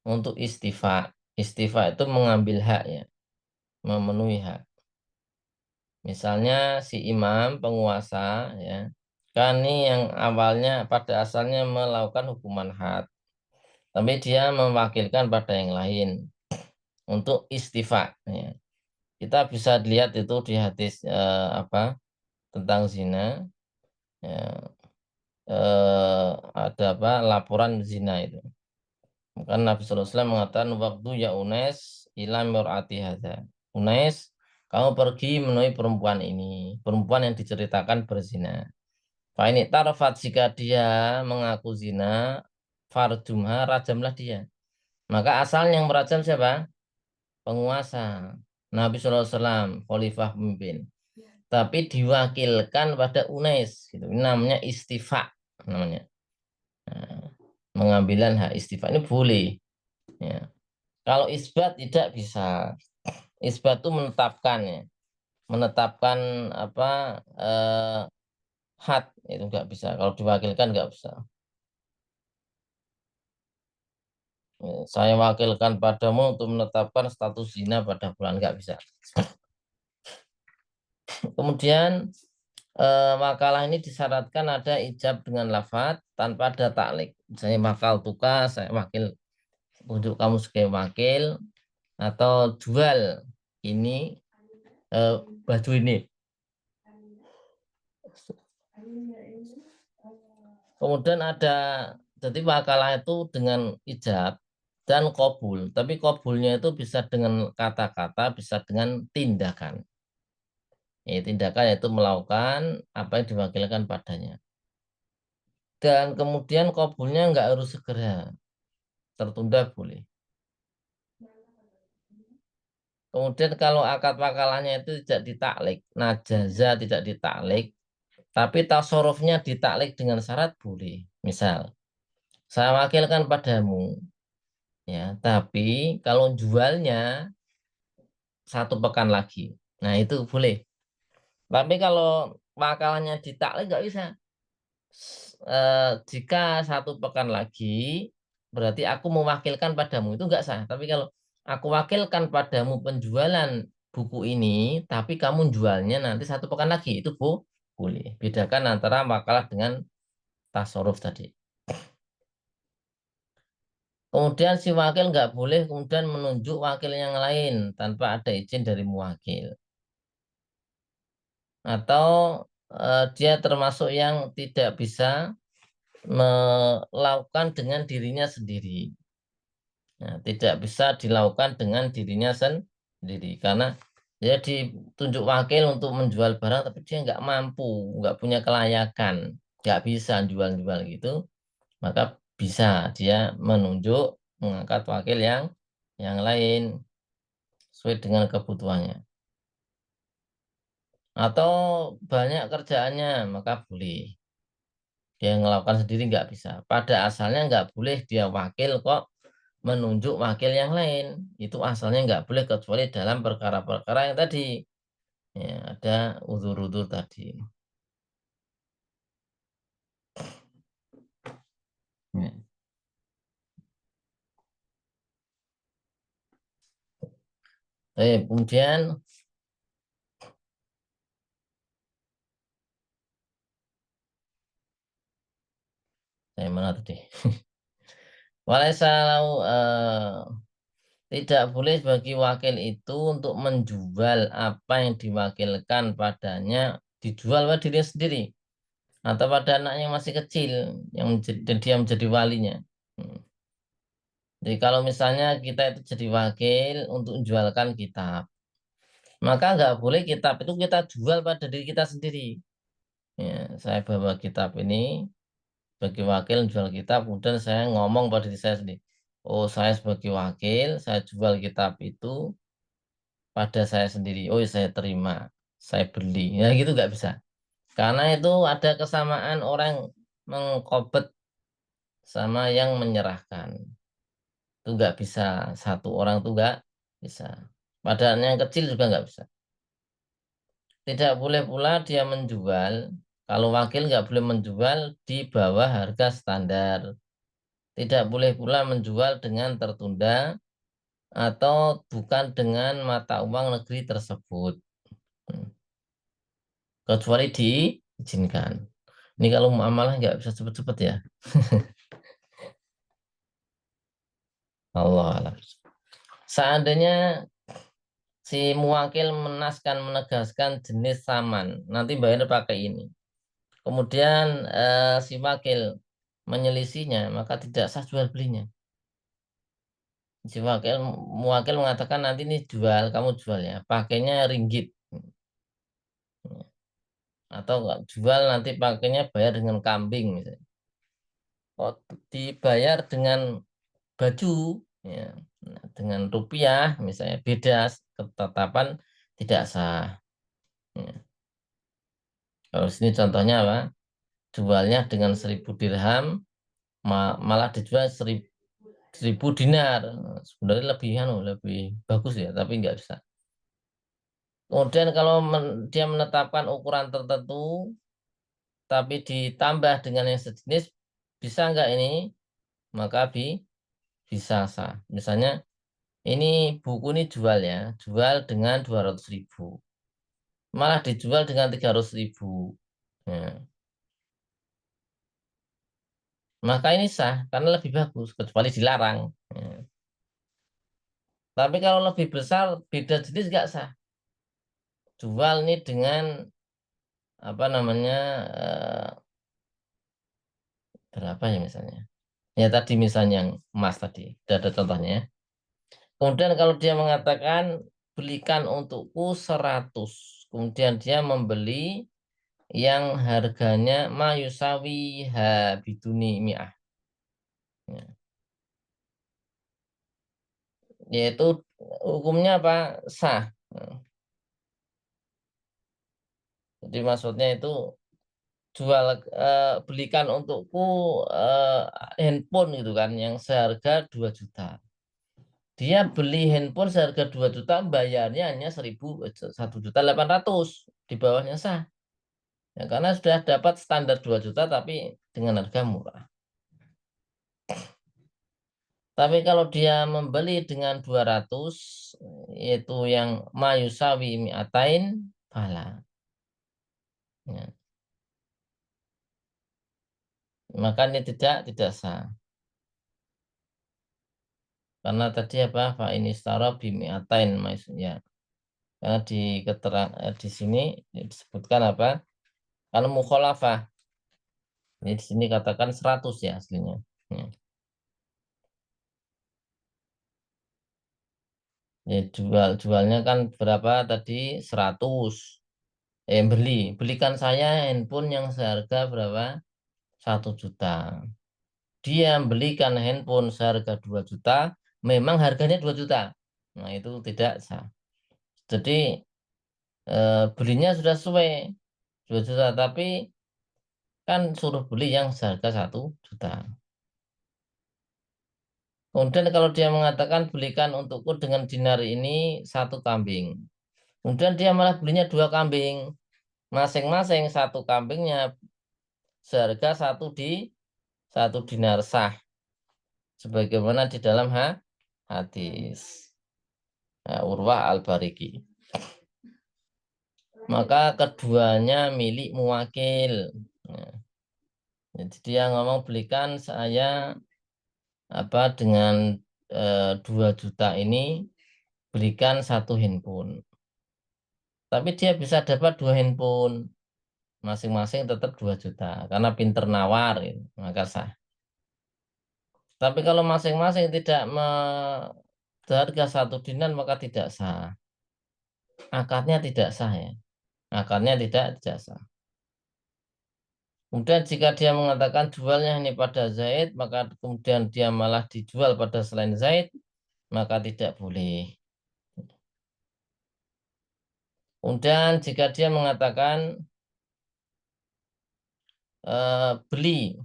untuk istifa. Istifa itu mengambil hak ya, memenuhi hak. Misalnya si imam penguasa ya, kan ini yang awalnya pada asalnya melakukan hukuman had, tapi dia mewakilkan pada yang lain untuk istifa. Ya. Kita bisa lihat itu di hadis apa tentang zina. Ya, ada apa laporan zina itu. Maka Nabi SAW mengatakan waktu ya Unes ilam mur'ati hadza. Unes, kamu pergi menemui perempuan ini, perempuan yang diceritakan berzina. Fa ini tarafat jika dia mengaku zina, farjumha rajamlah dia. Maka asalnya yang merajam siapa? Penguasa. Nabi SAW, khalifah pemimpin. Tapi diwakilkan pada Unais, gitu. Ini namanya istifa namanya. Nah, pengambilan hak istifa ini boleh. Ya. Kalau isbat tidak bisa. Isbat itu menetapkan ya, menetapkan apa had itu nggak bisa. Kalau diwakilkan nggak bisa. Ya, saya wakilkan padamu untuk menetapkan status zina pada bulan nggak bisa. Kemudian makalah ini disyaratkan ada ijab dengan lafadz tanpa ada taklik. Misalnya wakal tukas, saya wakil untuk kamu sebagai wakil atau jual ini baju ini. Kemudian ada jadi wakalah itu dengan ijab dan kobul. Tapi kobulnya itu bisa dengan kata-kata, bisa dengan tindakan. Tindakan yaitu melakukan apa yang diwakilkan padanya. Dan kemudian kobulnya nggak harus segera, tertunda boleh. Kemudian kalau akad wakalahnya itu tidak ditaklik, najaza tidak ditaklik, tapi tasorufnya ditaklik dengan syarat boleh. Misal, saya wakilkan padamu, ya, tapi kalau jualnya 1 pekan lagi, nah itu boleh. Tapi kalau wakalnya ditaklik nggak bisa. Jika 1 pekan lagi, berarti aku mewakilkan padamu itu nggak sah. Tapi kalau aku wakilkan padamu penjualan buku ini, tapi kamu jualnya nanti 1 pekan lagi, itu boleh. Bedakan antara wakalah dengan tasarruf tadi. Kemudian si wakil nggak boleh kemudian menunjuk wakil yang lain tanpa ada izin dari muwakil. Atau dia termasuk yang tidak bisa melakukan dengan dirinya sendiri. Nah, tidak bisa dilakukan dengan dirinya sendiri karena dia ditunjuk wakil untuk menjual barang tapi dia nggak mampu, nggak punya kelayakan, nggak bisa jual-jual gitu, maka bisa dia menunjuk mengangkat wakil yang lain sesuai dengan kebutuhannya. Atau banyak kerjaannya maka boleh dia melakukan sendiri nggak bisa. Pada asalnya nggak boleh dia wakil kok menunjuk wakil yang lain. Itu asalnya nggak boleh kecuali dalam perkara-perkara yang tadi. Ya, ada uzur-uzur tadi. Ya. Kemudian saya mana tadi? Walau tidak boleh bagi wakil itu untuk menjual apa yang diwakilkan padanya dijual pada diri sendiri atau pada anaknya yang masih kecil yang dan dia menjadi walinya. Hmm. Jadi kalau misalnya kita itu jadi wakil untuk menjualkan kitab, maka nggak boleh kitab itu kita jual pada diri kita sendiri. Ya, saya bawa kitab ini sebagai wakil jual kitab, kemudian saya ngomong pada diri saya sendiri. Oh, saya sebagai wakil, saya jual kitab itu pada saya sendiri. Oh, saya terima, saya beli. Ya gitu nggak bisa. Karena itu ada kesamaan orang mengkobet sama yang menyerahkan. Itu nggak bisa. Satu orang itu nggak bisa. Padahal yang kecil juga nggak bisa. Tidak boleh pula dia menjual. Kalau wakil nggak boleh menjual di bawah harga standar. Tidak boleh pula menjual dengan tertunda atau bukan dengan mata uang negeri tersebut. Hmm. Kecuali diizinkan. Ini kalau muamalah nggak bisa cepet-cepet ya. Allah alam. Seandainya si muwakil menegaskan jenis saman, nanti bayar pakai ini. Kemudian si wakil menyelisinya, maka tidak sah jual belinya. Si wakil, muwakil mengatakan nanti ini jual, kamu jual ya, pakainya ringgit. Atau nggak jual nanti pakainya bayar dengan kambing misalnya. Oh, dibayar dengan baju ya. Nah, dengan rupiah misalnya beda ketetapan tidak sah. Ya. Kalau sini contohnya apa? Jualnya dengan 1.000 dirham malah dijual 1.000 dinar. Nah, sebenarnya lebih lebih bagus ya, tapi nggak bisa. Kemudian kalau dia menetapkan ukuran tertentu tapi ditambah dengan yang sejenis bisa nggak ini? Maka bisa sah. Misalnya ini buku ini jual ya, jual dengan 200.000. Malah dijual dengan 300.000. Ya. Maka ini sah karena lebih bagus, kecuali dilarang. Ya. Tapi kalau lebih besar, beda jenis nggak sah. Jual ini dengan apa namanya berapa ya misalnya? Ya tadi misalnya yang emas tadi, sudah ada contohnya. Ya. Kemudian kalau dia mengatakan belikan untukku 100, kemudian dia membeli yang harganya mayusawi habiduni mi'ah. Ya. Yaitu hukumnya apa? Sah. Nah, jadi maksudnya itu jual belikan untukku eh, handphone gitu kan yang seharga 2 juta. Dia beli handphone seharga 2 juta, bayarnya hanya 1.800.000 di bawahnya sah. Ya, karena sudah dapat standar 2 juta tapi dengan harga murah. Tapi kalau dia membeli dengan 200 yaitu yang mayusawi mi'atain fala. Ya. Maka ini tidak sah. Karena tadi apa? Fa ini setara bimiatain maksudnya. Karena di keterang di sini disebutkan apa? Kalau mukhalafah. Ini di sini katakan 100 ya aslinya. Ya. Ya, jualnya kan berapa tadi? 100. Belikan saya handphone yang seharga berapa? 1 juta. Dia belikan handphone seharga 2 juta, memang harganya 2 juta. Nah, itu tidak sah. Jadi belinya sudah sesuai 2 juta, tapi kan suruh beli yang seharga 1 juta. Kemudian kalau dia mengatakan belikan untukku dengan dinar ini 1 kambing. Kemudian dia malah belinya 2 kambing. Masing-masing 1 kambingnya seharga 1 dinar sah. Sebagaimana di dalam hadis. Nah, Urwah Al-Bariki. Maka keduanya milik muwakil. Nah, jadi dia ngomong belikan saya dengan 2 juta ini berikan 1 handphone. Tapi dia bisa dapat 2 handphone. Masing-masing tetap 2 juta. Karena pinter nawar. Gitu. Maka sah. Tapi kalau masing-masing tidak seharga 1 dinar maka tidak sah. Akadnya tidak sah ya. Akadnya tidak sah. Kemudian jika dia mengatakan jualnya ini pada Zaid, maka kemudian dia malah dijual pada selain Zaid, maka tidak boleh. Kemudian jika dia mengatakan beli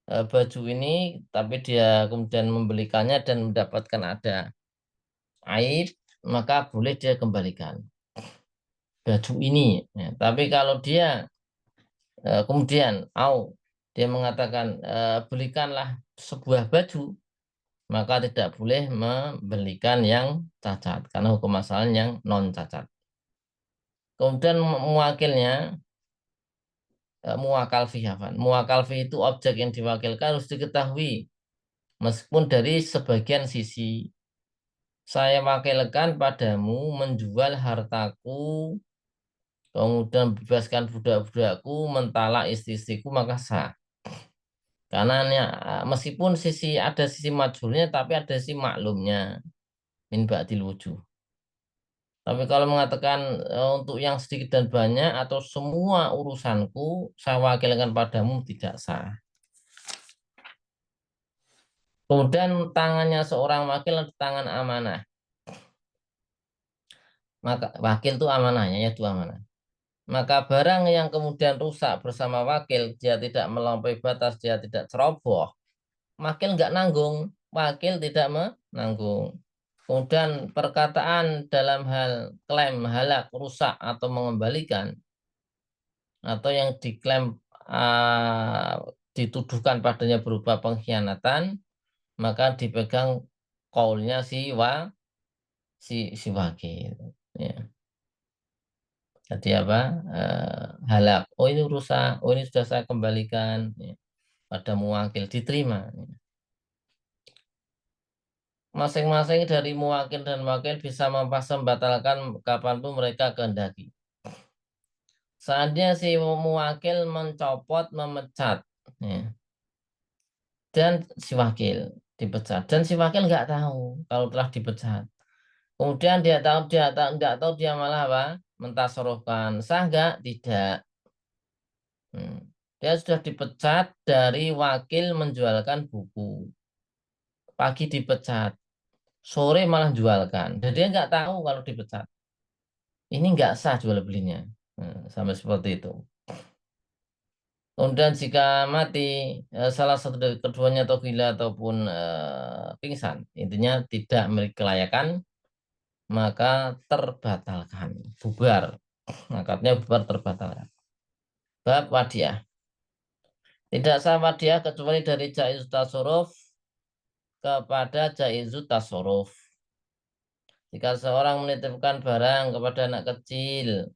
baju ini, tapi dia kemudian membelikannya dan mendapatkan ada aib, maka boleh dia kembalikan baju ini. Ya, tapi kalau dia kemudian dia mengatakan belikanlah sebuah baju, maka tidak boleh membelikan yang cacat karena hukum asalnya yang non cacat. Kemudian mewakilnya muwakal fi muwakal fi itu objek yang diwakilkan harus diketahui meskipun dari sebagian sisi. Saya wakilkan padamu menjual hartaku, kemudian bebaskan budak-budakku, mentalak istri-istriku, maka sah. Karena meskipun ada sisi majhulnya, tapi ada sisi maklumnya min ba'dil wujuh. Tapi kalau mengatakan untuk yang sedikit dan banyak atau semua urusanku saya wakilkan padamu tidak sah. Kemudian tangannya seorang wakil adalah tangan amanah. Maka wakil itu amanahnya ya itu amanah. Maka barang yang kemudian rusak bersama wakil, dia tidak melampaui batas, dia tidak ceroboh, wakil nggak nanggung, wakil tidak menanggung. Kemudian perkataan dalam hal klaim halak, rusak atau mengembalikan, atau yang diklaim uh, dituduhkan padanya berupa pengkhianatan, maka dipegang kaulnya si wakil. Ya. Jadi apa? Halak. Oh ini rusak. Oh ini sudah saya kembalikan ya, pada muwakil diterima. Ya. Masing-masing dari muwakil dan wakil bisa membatalkan kapanpun mereka kehendaki. Seandainya si muwakil mencopot, memecat, ya, dan si wakil dipecat, dan si wakil nggak tahu kalau telah dipecat. Kemudian nggak tahu dia malah apa? Mentasarufkan. Sah nggak? Tidak. Hmm. Dia sudah dipecat dari wakil menjualkan buku. Pagi dipecat, sore malah jualkan. Dan dia nggak tahu kalau dipecat. Ini nggak sah jual belinya. Sampai seperti itu. Kemudian jika mati salah satu dari keduanya atau gila ataupun pingsan, intinya tidak memiliki kelayakan, maka terbatalkan, bubar. Akadnya bubar terbatalkan. Bab wadiah. Tidak sah wadiah kecuali dari jaiz tasarruf kepada jaizut tasarruf. Jika seorang menitipkan barang kepada anak kecil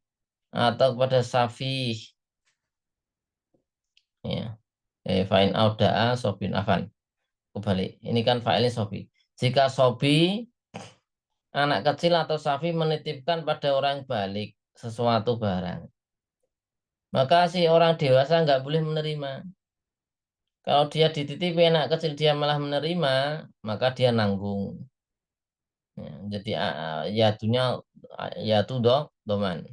atau kepada safih, ya, fa'in auda'a sobin afan. Kembali, ini kan fa'ilnya sobi. Jika sobi, anak kecil atau safi menitipkan pada orang balik sesuatu barang, maka si orang dewasa nggak boleh menerima. Kalau dia dititipi anak kecil dia malah menerima, maka dia nanggung. Ya, jadi yatunya yatu doman.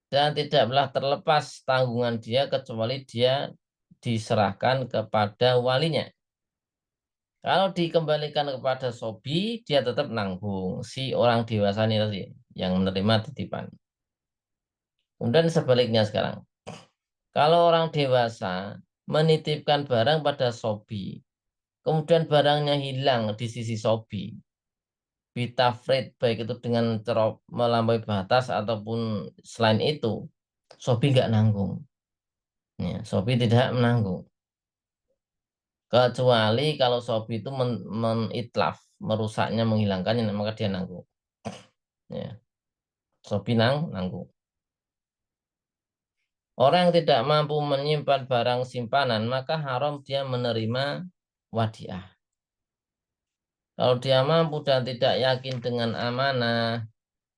Dan tidaklah terlepas tanggungan dia kecuali dia diserahkan kepada walinya. Kalau dikembalikan kepada sobi, dia tetap nanggung si orang dewasa ini tadi yang menerima titipan. Kemudian sebaliknya sekarang, kalau orang dewasa menitipkan barang pada sobi, kemudian barangnya hilang di sisi sobi, bitafrid, baik itu dengan melampaui batas ataupun selain itu, sobi nggak nanggung. Ya, sobi tidak menanggung. Kecuali kalau sobi itu menitlaf, merusaknya, menghilangkannya, maka dia nanggung. Ya, sobi nanggung. Orang yang tidak mampu menyimpan barang simpanan, maka haram dia menerima wadiah. Kalau dia mampu dan tidak yakin dengan amanah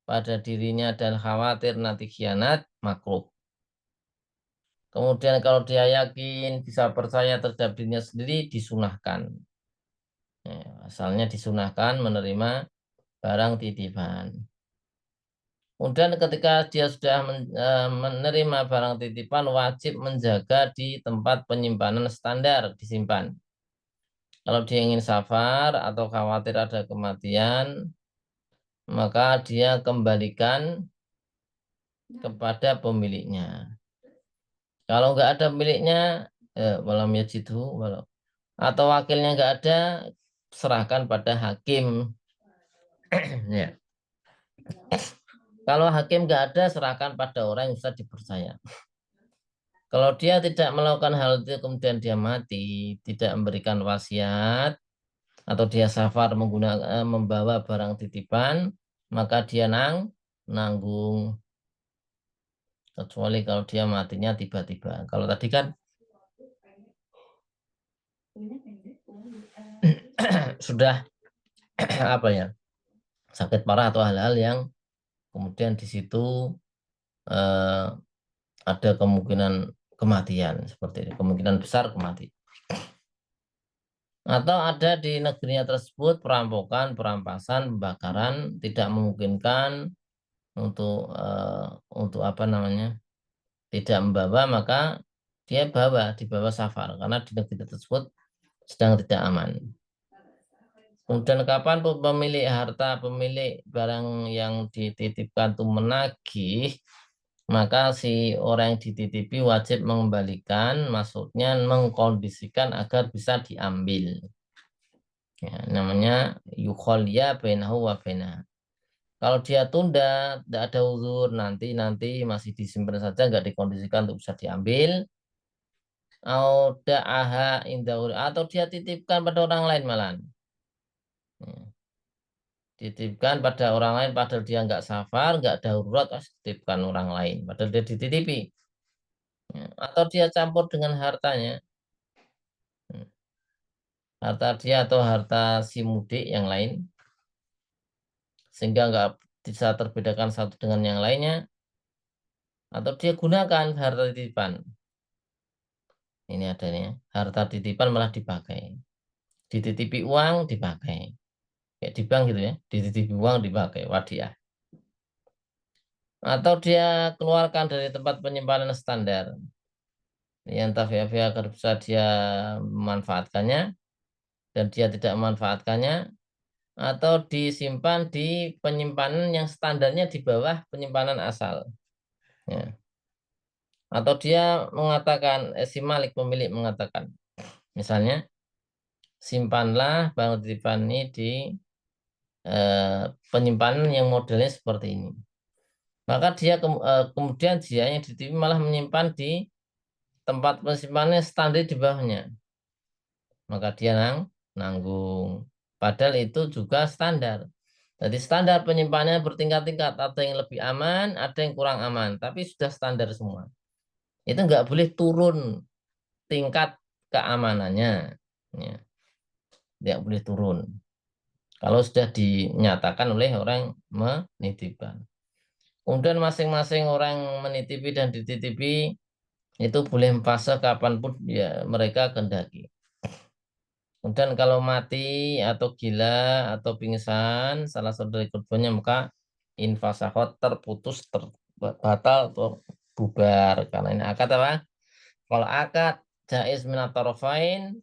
pada dirinya dan khawatir nanti khianat, makruh. Kemudian kalau dia yakin bisa percaya terhadap dirinya sendiri, disunahkan. Ya, asalnya disunahkan menerima barang titipan. Kemudian ketika dia sudah menerima barang titipan, wajib menjaga di tempat penyimpanan standar disimpan. Kalau dia ingin safar atau khawatir ada kematian, maka dia kembalikan kepada pemiliknya. Kalau nggak ada pemiliknya, walam yajidu, walau atau wakilnya nggak ada, serahkan pada hakim. Ya. Kalau hakim nggak ada, serahkan pada orang yang bisa dipercaya. Kalau dia tidak melakukan hal itu kemudian dia mati, tidak memberikan wasiat atau dia safar menggunakan membawa barang titipan, maka dia nanggung, kecuali kalau dia matinya tiba-tiba. Kalau tadi kan sudah apa ya, sakit parah atau hal-hal yang kemudian di situ eh, ada kemungkinan kematian seperti ini, kemungkinan besar kematian. Atau ada di negerinya tersebut perampokan, perampasan, pembakaran tidak memungkinkan untuk apa namanya, tidak membawa, maka dia dibawa safar karena di negeri tersebut sedang tidak aman. Kemudian kapan pemilik harta, pemilik barang yang dititipkan itu menagih, maka si orang yang dititipi wajib mengembalikan, maksudnya mengkondisikan agar bisa diambil. Ya, namanya yukholya bainahu wa bainah. Kalau dia tunda, tidak ada uzur, nanti masih disimpan saja, nggak dikondisikan untuk bisa diambil. Atau dia titipkan pada orang lain malah. Ya, titipkan pada orang lain padahal dia nggak safar, nggak darurat, titipkan orang lain padahal dia dititipi. Ya, atau dia campur dengan hartanya, ya, harta dia atau harta si mudik yang lain, sehingga nggak bisa terbedakan satu dengan yang lainnya, atau dia gunakan harta titipan. Ini adanya, harta titipan malah dipakai. Dititipi uang dipakai. Kayak di bank gitu ya, dititipi uang dipakai, wadiah. Atau dia keluarkan dari tempat penyimpanan standar. Yang via agar bisa dia memanfaatkannya, dan dia tidak memanfaatkannya, atau disimpan di penyimpanan yang standarnya di bawah penyimpanan asal. Ya. Atau dia mengatakan, si Malik pemilik mengatakan, misalnya, simpanlah barang titipan ini di penyimpanan yang modelnya seperti ini. Maka dia kemudian dia yang dititipi malah menyimpan di tempat penyimpanan standar di bawahnya. Maka dia nanggung. Padahal itu juga standar. Jadi standar penyimpanannya bertingkat-tingkat. Ada yang lebih aman, ada yang kurang aman. Tapi sudah standar semua. Itu nggak boleh turun tingkat keamanannya. Ya, tidak boleh turun. Kalau sudah dinyatakan oleh orang menitipkan. Kemudian masing-masing orang menitipi dan dititipi itu boleh fase kapanpun ya mereka kehendaki. Kemudian kalau mati atau gila atau pingsan salah satu dari keduanya, maka infasahot terputus, batal atau bubar. Karena ini akad apa? Kalau akad jaiz minat tarafain,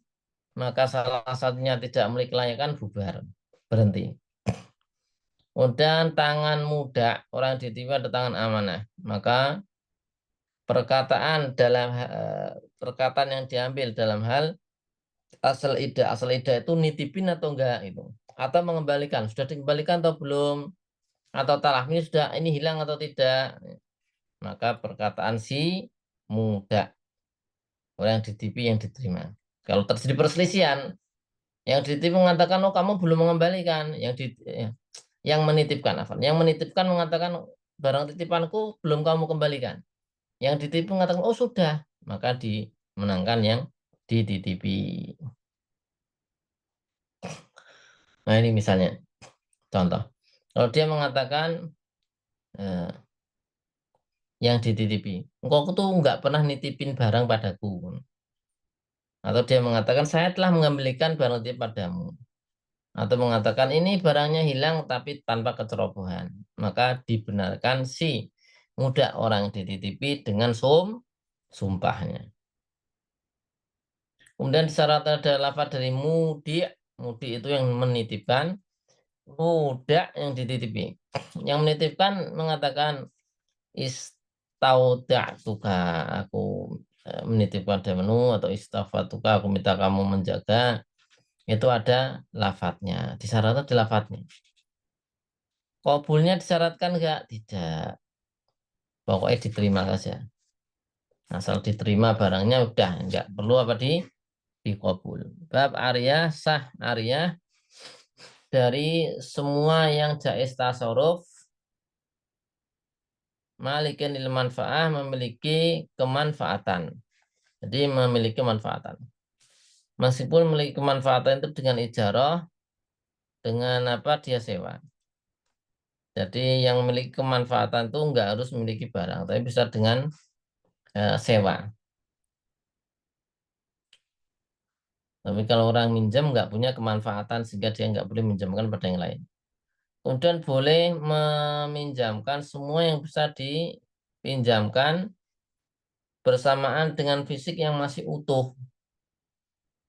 maka salah satunya tidak memiliki kelayakan, bubar, berhenti. Kemudian tangan muda, orang ditipu ada tangan amanah, maka perkataan yang diambil dalam hal Asal ida itu nitipin atau enggak itu, atau mengembalikan, sudah dikembalikan atau belum, atau talahnya sudah ini hilang atau tidak. Maka perkataan si muda, orang yang dititipi yang diterima. Kalau terjadi perselisihan, yang dititipi mengatakan oh kamu belum mengembalikan, yang menitipkan apa? Yang menitipkan mengatakan barang titipanku belum kamu kembalikan. Yang dititipi mengatakan oh sudah, maka dimenangkan yang dititipi. Nah ini misalnya contoh. Kalau dia mengatakan eh, yang dititipi, engkau tuh nggak pernah nitipin barang padaku. Atau dia mengatakan saya telah mengembalikan barang titip padamu. Atau mengatakan ini barangnya hilang tapi tanpa kecerobohan. Maka dibenarkan si muda orang dititipi dengan sumpahnya. Kemudian syarat ada lafaz dari mudi. Mudi itu yang menitipkan. Muda yang dititipi. Yang menitipkan mengatakan istauda'tuka, aku menitipkan padamu, atau istafatuka, aku minta kamu menjaga. Itu ada lafadznya, disyaratkan di lafadznya. Kabulnya disyaratkan enggak? Tidak. Pokoknya diterima saja. Asal diterima barangnya udah enggak perlu apa di kabul. Bab Arya sah Arya dari semua yang jais tasarruf malikin lil manfaah, memiliki kemanfaatan. Jadi memiliki kemanfaatan. Meskipun memiliki kemanfaatan itu dengan ijarah, dengan apa dia sewa. Jadi yang memiliki kemanfaatan itu enggak harus memiliki barang, tapi bisa dengan sewa. Tapi kalau orang minjam nggak punya kemanfaatan sehingga dia nggak boleh minjamkan pada yang lain. Kemudian boleh meminjamkan semua yang bisa dipinjamkan bersamaan dengan fisik yang masih utuh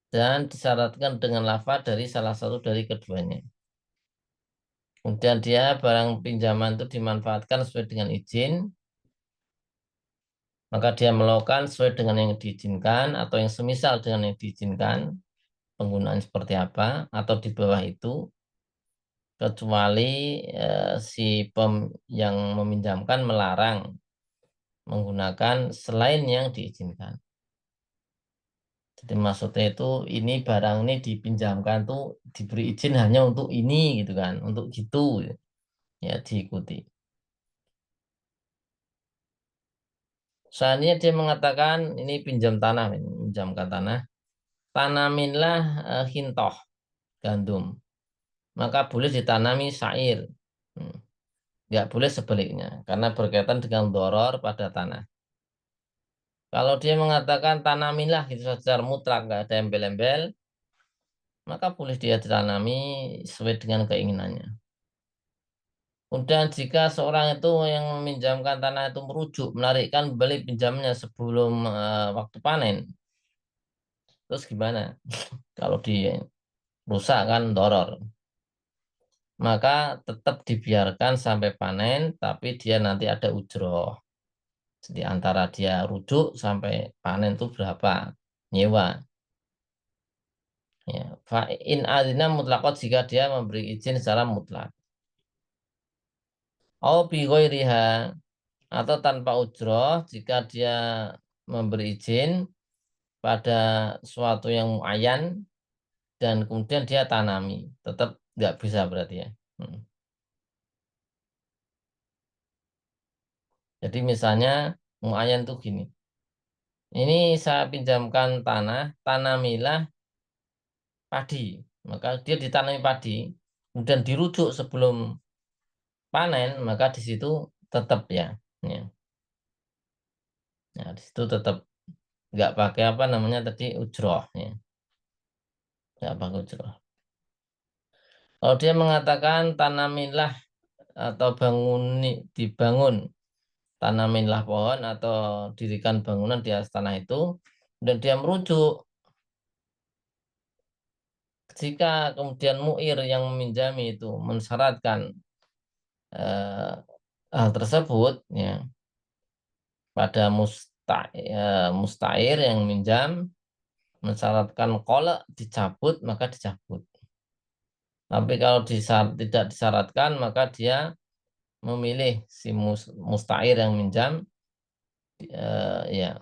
dan disyaratkan dengan lafaz dari salah satu dari keduanya. Kemudian dia barang pinjaman itu dimanfaatkan sesuai dengan izin, maka dia melakukan sesuai dengan yang diizinkan atau yang semisal dengan yang diizinkan, penggunaan seperti apa atau di bawah itu, kecuali si yang meminjamkan melarang menggunakan selain yang diizinkan. Jadi maksudnya itu ini barang ini dipinjamkan tuh diberi izin hanya untuk ini gitu kan, untuk gitu ya diikuti. Seandainya dia mengatakan ini pinjam tanah, pinjamkan tanah, tanaminlah hintoh gandum, maka boleh ditanami syair. Hmm. Nggak boleh sebaliknya, karena berkaitan dengan doror pada tanah. Kalau dia mengatakan tanaminlah gitu secara mutlak, nggak ada embel-embel, maka boleh dia ditanami sesuai dengan keinginannya. Kemudian jika seorang itu yang meminjamkan tanah itu merujuk, menarikkan balik pinjamnya sebelum waktu panen, terus gimana? Kalau dirusak kan doror, maka tetap dibiarkan sampai panen, tapi dia nanti ada ujroh. Jadi antara dia rujuk sampai panen itu berapa? Nyewa. Ya, fa in adina mutlakot jika dia memberi izin secara mutlak. Au bi ghairiha, atau tanpa ujroh jika dia memberi izin pada suatu yang muayyan dan kemudian dia tanami, tetap nggak bisa berarti ya. Hmm. Jadi misalnya muayyan tuh gini. Ini saya pinjamkan tanah, tanamilah padi. Maka dia ditanami padi, kemudian dirujuk sebelum panen, maka di situ tetap ya. Ya. Nah, di situ tetap nggak pakai apa namanya tadi ujroh ya. Nggak pakai ujroh. Kalau dia mengatakan tanamilah atau dibangun, tanaminlah pohon atau dirikan bangunan di atas tanah itu, dan dia merujuk. Jika kemudian muir yang meminjami itu mensyaratkan eh, hal tersebut ya pada mustair yang minjam, mensyaratkan kolak dicabut, maka dicabut. Tapi kalau tidak disyaratkan, maka dia memilih si mustair yang minjam, ya.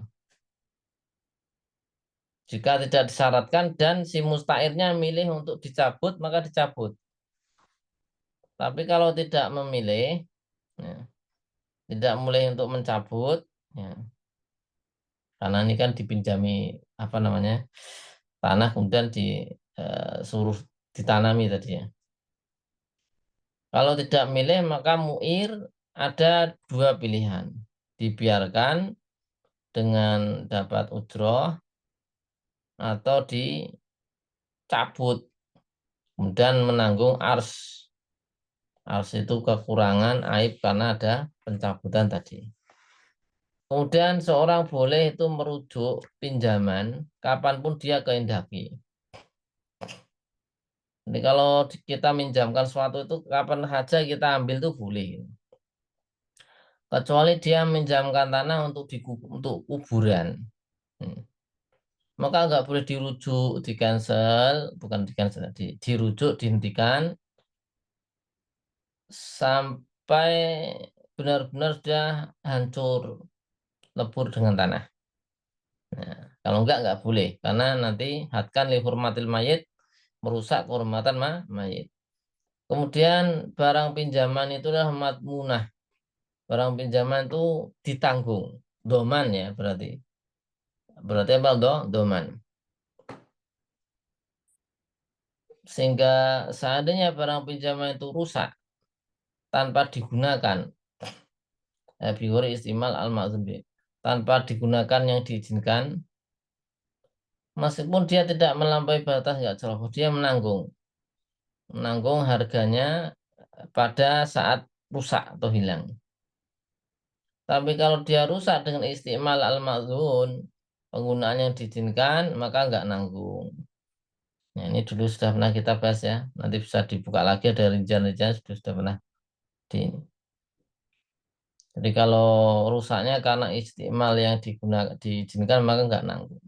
Jika tidak disyaratkan dan si mustairnya milih untuk dicabut, maka dicabut. Tapi kalau tidak memilih, ya, tidak mulai untuk mencabut, ya, karena ini kan dipinjami apa namanya tanah kemudian disuruh ditanami tadi ya. Kalau tidak milih maka muir ada dua pilihan, dibiarkan dengan dapat ujroh atau dicabut kemudian menanggung ars. Ars itu kekurangan aib karena ada pencabutan tadi. Kemudian seorang boleh itu merujuk pinjaman kapanpun dia kehendaki. Jadi kalau kita minjamkan sesuatu itu kapan saja kita ambil itu boleh. Kecuali dia minjamkan tanah untuk kuburan. Hmm. Maka nggak boleh dirujuk, di cancel, bukan di cancel, dirujuk, dihentikan sampai benar-benar sudah hancur, lebur dengan tanah. Nah, kalau nggak boleh, karena nanti hadkan li hurmatil mayit, merusak kehormatan mayit. Kemudian barang pinjaman itu adalah madmunah. Barang pinjaman itu ditanggung. Doman ya berarti. Berarti apa doman. Sehingga seandainya barang pinjaman itu rusak tanpa digunakan, bihuri istimal al tanpa digunakan yang diizinkan, meskipun dia tidak melampaui batas nggak jelas, dia menanggung harganya pada saat rusak atau hilang. Tapi kalau dia rusak dengan istimal al-ma'zun, penggunaan yang diizinkan, maka nggak nanggung. Nah, ini dulu sudah pernah kita bahas ya. Nanti bisa dibuka lagi ada rincian-rincian sudah pernah di ini. Jadi kalau rusaknya karena istimal yang diizinkan maka nggak nanggung.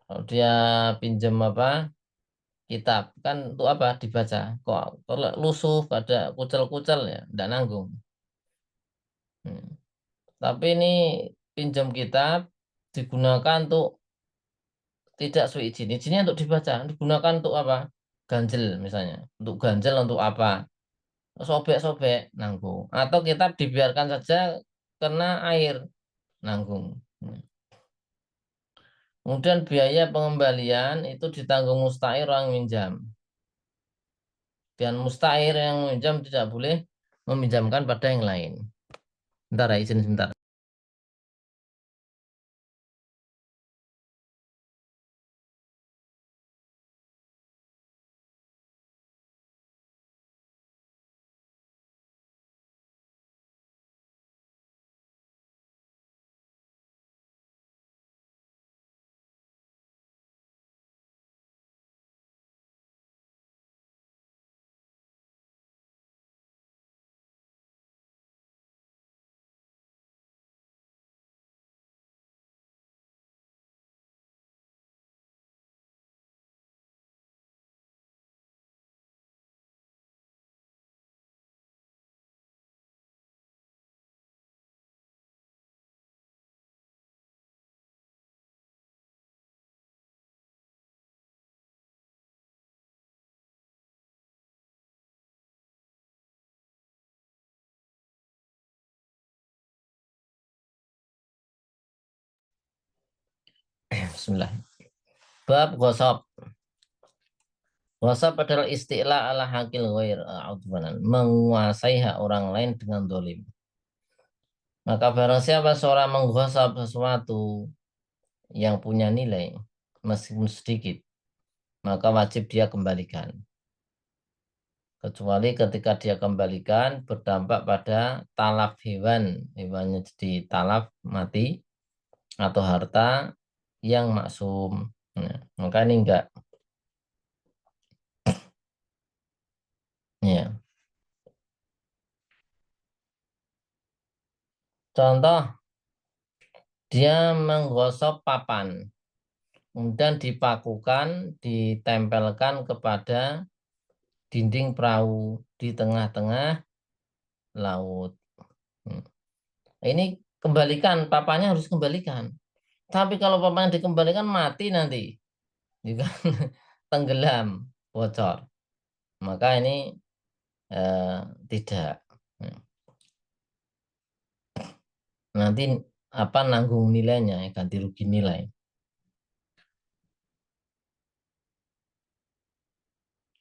Kalau dia pinjam apa kitab kan untuk apa dibaca. Kok kalau lusuh ada kucel-kucel ya nggak nanggung. Hmm. Tapi ini pinjam kitab digunakan untuk tidak sesuai izin. Izinnya untuk dibaca, digunakan untuk apa? Ganjel misalnya. Untuk ganjel untuk apa? Sobek-sobek nanggung. Atau kitab dibiarkan saja kena air nanggung. Hmm. Kemudian biaya pengembalian itu ditanggung mustair orang minjam. Dan mustair yang meminjam tidak boleh meminjamkan pada yang lain. Bentar ya, izin sebentar. Bismillah. Bab gosok. Gosok adalah istilah ala hakil ghair. Menguasai hak orang lain dengan dolim. Maka barang siapa seorang menggosok sesuatu yang punya nilai, meskipun sedikit, maka wajib dia kembalikan. Kecuali ketika dia kembalikan berdampak pada talaf hewan, hewannya jadi talaf mati atau harta yang maksum. Nah, maka ini enggak. Ya. Contoh, dia menggosok papan. kemudian dipakukan, ditempelkan kepada dinding perahu di tengah-tengah laut. Hmm. Ini kembalikan, papanya harus kembalikan. Tapi kalau papanya dikembalikan mati nanti, juga tenggelam, bocor. Maka ini eh, tidak. Hmm. Nanti apa nanggung nilainya, ya, ganti rugi nilai.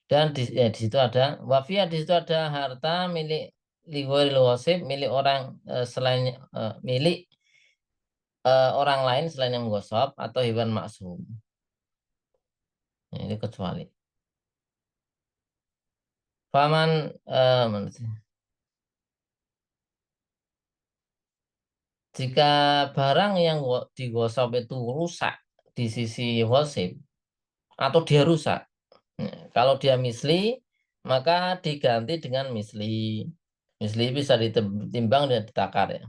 Dan di situ ada wafia, di situ ada harta milik liwiril wasib, milik orang selain milik orang lain selain yang menggosok atau hewan maksum. Nah, ini kecuali. Paman mana sih? Jika barang yang digosok itu rusak di sisi wasib atau dia rusak, nah, kalau dia misli maka diganti dengan misli. Misli bisa ditimbang dan ditakar ya.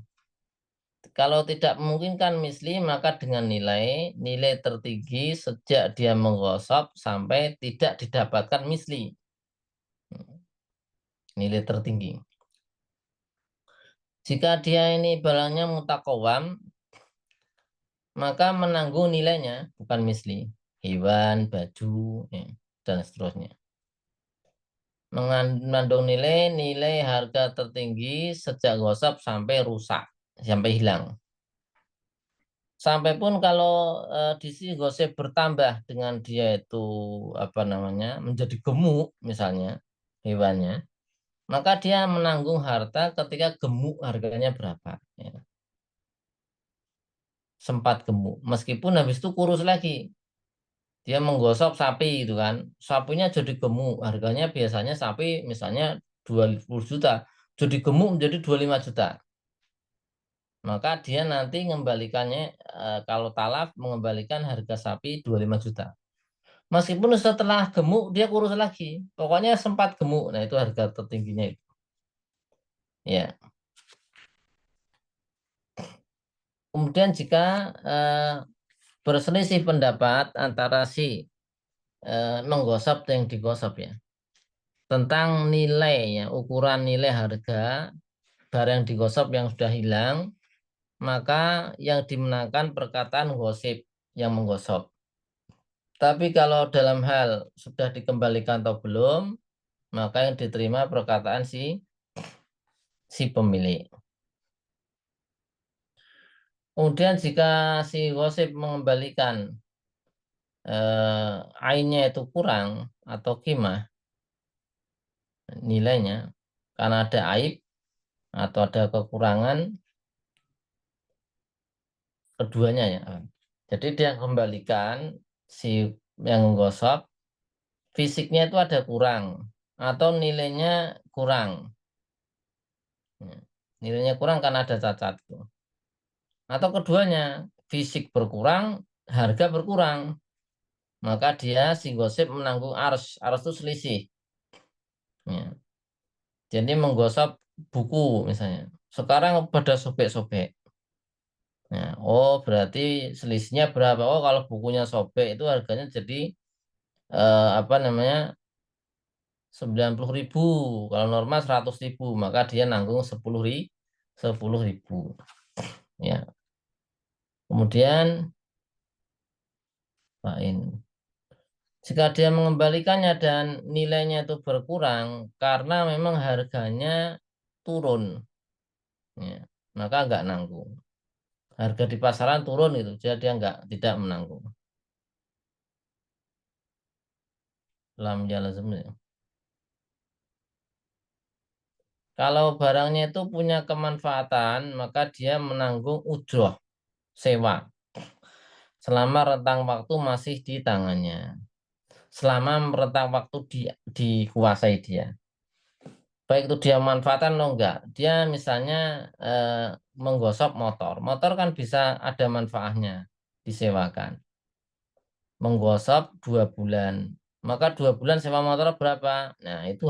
Kalau tidak memungkinkan misli, maka dengan nilai tertinggi sejak dia menggosok sampai tidak didapatkan misli. Nilai tertinggi. Jika dia ini barangnya mutakawam, maka menanggung nilainya, bukan misli. Hewan, baju, ya, dan seterusnya. Mengandung nilai harga tertinggi sejak gosok sampai rusak, sampai hilang. Sampai pun kalau di sini gosip bertambah dengan dia itu apa namanya menjadi gemuk misalnya hewannya, maka dia menanggung harta ketika gemuk harganya berapa. Ya. Sempat gemuk, meskipun habis itu kurus lagi. Dia menggosok sapi itu kan, sapinya jadi gemuk, harganya biasanya sapi misalnya 20 juta, jadi gemuk menjadi 25 juta. Maka dia nanti mengembalikannya kalau talaf mengembalikan harga sapi 25 juta. Meskipun setelah gemuk dia kurus lagi. Pokoknya sempat gemuk. Nah, itu harga tertingginya itu. Ya. Kemudian jika eh, berselisih pendapat antara si menggosok dan yang digosok ya. Tentang nilainya, ukuran nilai harga barang digosok yang sudah hilang, maka yang dimenangkan perkataan gosip yang menggosok. Tapi kalau dalam hal sudah dikembalikan atau belum, maka yang diterima perkataan si pemilik. Kemudian jika si gosip mengembalikan ainnya itu kurang atau kimah nilainya karena ada aib atau ada kekurangan keduanya ya. Jadi dia kembalikan si yang menggosok fisiknya itu ada kurang atau nilainya kurang. Ya. Nilainya kurang karena ada cacat. Atau keduanya fisik berkurang, harga berkurang. Maka dia si gosip menanggung ars. Ars itu selisih. Ya. Jadi menggosok buku misalnya. Sekarang pada sobek-sobek. Nah, oh berarti selisihnya berapa? Oh kalau bukunya sobek itu harganya jadi apa namanya 90.000. Kalau normal 100.000 maka dia nanggung 10.000. Ya. Kemudian lain. Jika dia mengembalikannya dan nilainya itu berkurang karena memang harganya turun, ya, maka nggak nanggung. Harga di pasaran turun itu, jadi dia nggak tidak menanggung. Lam jalazim, ya. Kalau barangnya itu punya kemanfaatan, maka dia menanggung ujroh sewa selama rentang waktu masih di tangannya. Selama rentang waktu dikuasai dia. Baik itu dia manfaatan atau enggak. Dia misalnya menggosok motor. Motor kan bisa ada manfaatnya disewakan. Menggosok 2 bulan. Maka 2 bulan sewa motor berapa? Nah itu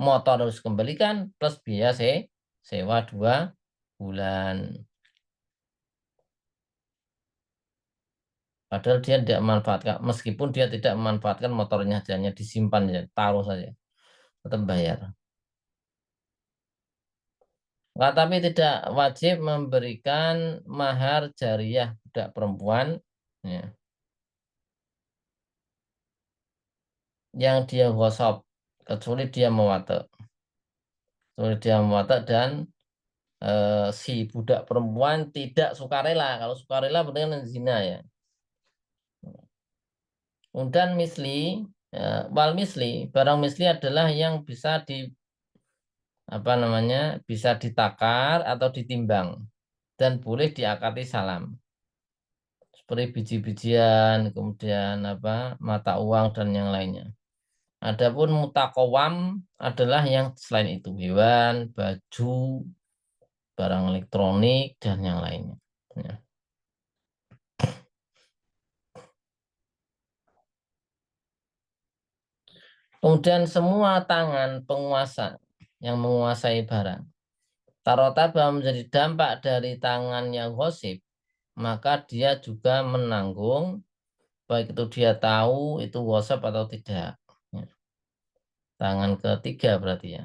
motor harus kembalikan plus biaya sewa 2 bulan. Padahal dia tidak memanfaatkan, meskipun dia tidak memanfaatkan motornya, hanya disimpan saja, taruh saja, tetap bayar. Nah, tapi tidak wajib memberikan mahar jariyah budak perempuan, ya, yang dia gosok, kecuali dia mewatak. Kecuali dia mewatak dan si budak perempuan tidak sukarela. Kalau sukarela berarti kan zina ya. Kemudian misli, wal misli, barang misli adalah yang bisa di apa namanya, bisa ditakar atau ditimbang dan boleh diakati salam. Seperti biji-bijian, kemudian apa, mata uang dan yang lainnya. Adapun mutakowam adalah yang selain itu, hewan, baju, barang elektronik dan yang lainnya. Ya. Kemudian semua tangan penguasa yang menguasai barang. Tarotaba menjadi dampak dari tangan yang gosip, maka dia juga menanggung, baik itu dia tahu itu gosip atau tidak. Ya. Tangan ketiga berarti ya.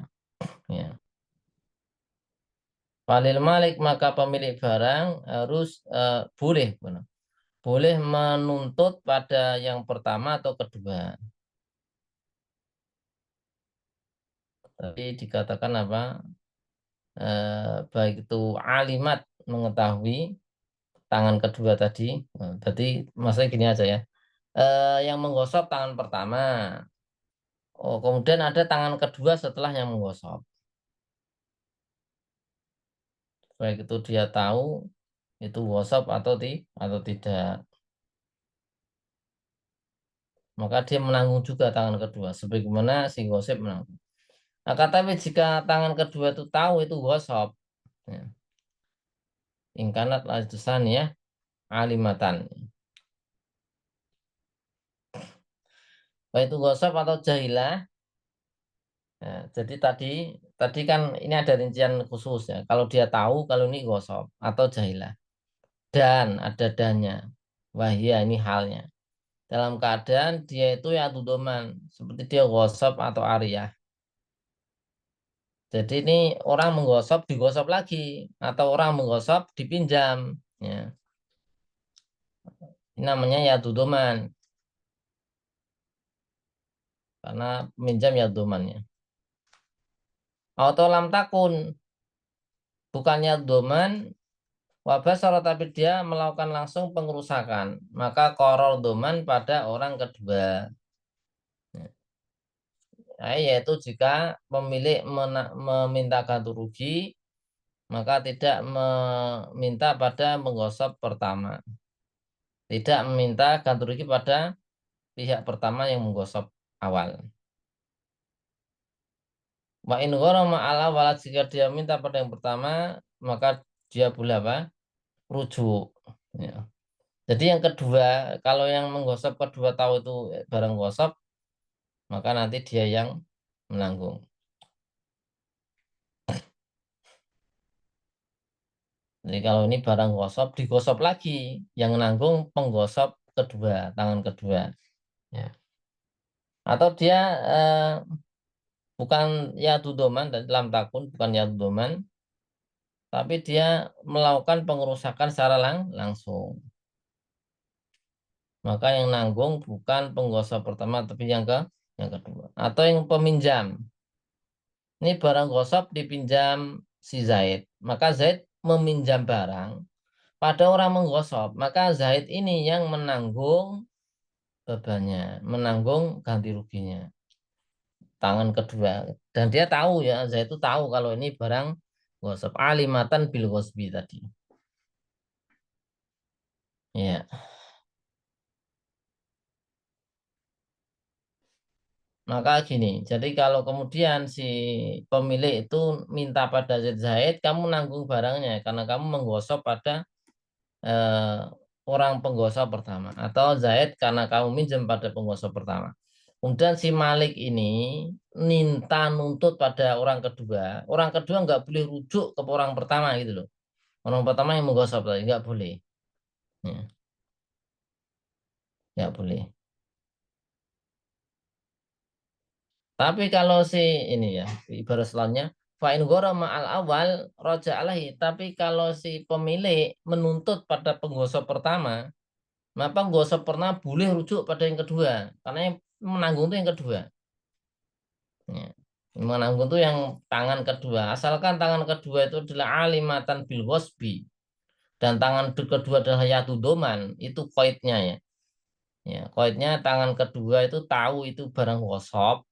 Ya. Walil malik maka pemilik barang harus boleh benar. Boleh menuntut pada yang pertama atau kedua. Tapi dikatakan apa? Baik itu alimat mengetahui tangan kedua tadi. Berarti maksudnya gini aja ya. Yang menggosok tangan pertama. Oh, kemudian ada tangan kedua setelah yang menggosok. Baik itu dia tahu itu gosok atau tidak. Maka dia menanggung juga tangan kedua. Sebagaimana si gosip menanggung. Nah, tapi jika tangan kedua itu tahu itu gosok. Ya. Ingkanat lajusan ya alimatan. Baik itu gosok atau jahilah. Nah, jadi tadi tadi kan ini ada rincian khusus ya. Kalau dia tahu kalau ini gosok atau jahilah. Dan ada dannya. Wahia ini halnya. Dalam keadaan dia itu ya tudoman. Seperti dia gosok atau ariyah. Jadi ini orang menggosok digosok lagi. Atau orang menggosok dipinjam. Ya. Ini namanya ya tudoman. Karena pinjam ya tudomannya. Atau lam takun. Bukannya tudoman. Wabah sorot tapi dia melakukan langsung pengerusakan. Maka korol doman pada orang kedua. Nah, yaitu jika pemilik meminta ganti rugi, maka tidak meminta pada menggosok pertama. Tidak meminta ganti rugi pada pihak pertama yang menggosok awal. Wa in gharama ala walad jika dia minta pada yang pertama, maka dia boleh apa? Rujuk. Ya. Jadi yang kedua, kalau yang menggosok kedua tahu itu barang gosok, maka nanti dia yang menanggung. Jadi kalau ini barang gosok, digosok lagi, yang menanggung penggosok kedua, tangan kedua. Ya. Atau dia bukan ya tudoman dan dalam takun bukan ya tudoman, tapi dia melakukan pengerusakan secara langsung. Maka yang nanggung bukan penggosok pertama, tapi yang kedua. Atau yang peminjam. Ini barang gosok dipinjam si Zaid. Maka Zaid meminjam barang pada orang menggosok. Maka Zaid ini yang menanggung bebannya, menanggung ganti ruginya. Tangan kedua. Dan dia tahu ya, Zaid itu tahu kalau ini barang gosok. Alimatan bil gosbi tadi. Ya. Maka gini, jadi kalau kemudian si pemilik itu minta pada Zaid, kamu nanggung barangnya karena kamu menggosok pada eh, orang penggosok pertama. Atau Zaid karena kamu minjem pada penggosok pertama. Kemudian si Malik ini minta nuntut pada orang kedua. Orang kedua nggak boleh rujuk ke orang pertama gitu loh. Orang pertama yang menggosok tadi nggak boleh. Ya. nggak boleh. Tapi kalau si ini ya, ibarat selanjutnya, fa'in gharama al awal roja alahi. Tapi kalau si pemilik menuntut pada penggosok pertama, maka penggosok pertama boleh rujuk pada yang kedua, karena yang menanggung itu yang kedua. Ya. Yang menanggung itu yang tangan kedua. Asalkan tangan kedua itu adalah alimatan bil wasbi dan tangan kedua adalah yatu doman, itu koidnya ya. Ya, koidnya tangan kedua itu tahu itu barang gosok.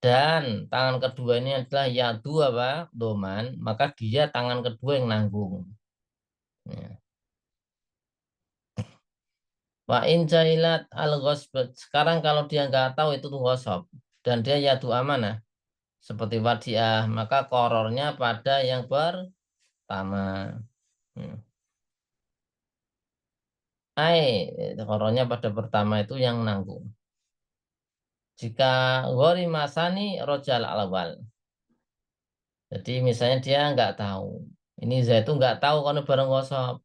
Dan tangan kedua ini adalah yadu apa? Doman, maka dia tangan kedua yang nanggung. Ya. Wa in jailat al ghosb. Sekarang kalau dia nggak tahu itu tuh gosok dan dia yadu amanah seperti wadiah, maka korornya pada yang pertama. Hmm. Korornya pada pertama itu yang nanggung. Jika gori masani rojal awal. Jadi misalnya dia nggak tahu. Ini Zaitun nggak tahu kalau barang gosok.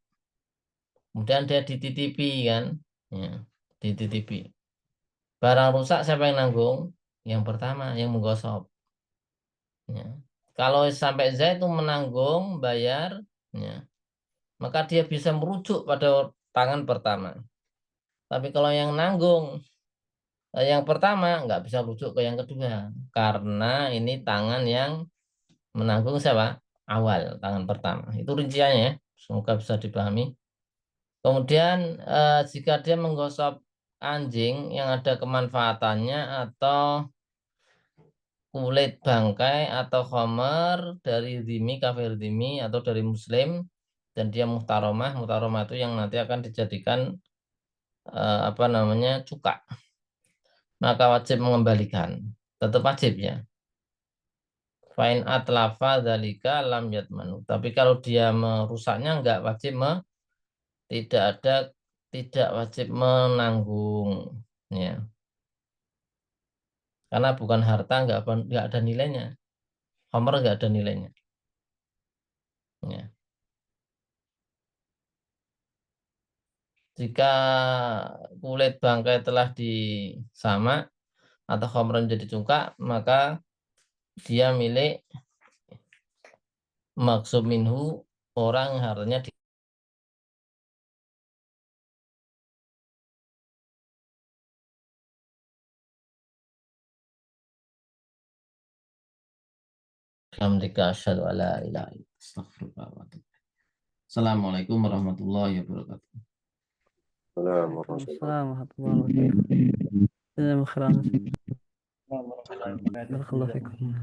Kemudian dia dititipi kan, ya, dititipi. Barang rusak siapa yang nanggung? Yang pertama yang menggosok. Ya. Kalau sampai Z itu menanggung bayar, ya, maka dia bisa merujuk pada tangan pertama. Tapi kalau yang nanggung yang pertama nggak bisa rujuk ke yang kedua karena ini tangan yang menanggung siapa? Awal tangan pertama. Itu rinciannya ya. Semoga bisa dipahami. Kemudian jika dia menggosok anjing yang ada kemanfaatannya atau kulit bangkai atau khomer dari dhimmi, kafir dhimmi atau dari muslim dan dia muhtaromah, muhtaromah itu yang nanti akan dijadikan apa namanya cuka, maka wajib mengembalikan, tetap wajib ya. Fa'in atlafa dzalika lam yatmanu. Tapi kalau dia merusaknya enggak wajib tidak ada tidak wajib menanggung ya. Karena bukan harta enggak ada nilainya. Homer enggak ada nilainya. Ya. Jika kulit bangkai telah disamak atau homer menjadi cuka, maka dia milik maksum minhu orang yang hartanya di Alhamdulillah asyhadu alla ilaha illallah astaghfirullah wa atubu ilaik. Assalamualaikum warahmatullahi wabarakatuh. Waalaikumsalam warahmatullahi wabarakatuh. Jazakumullah khairan. Barakallahu fikum.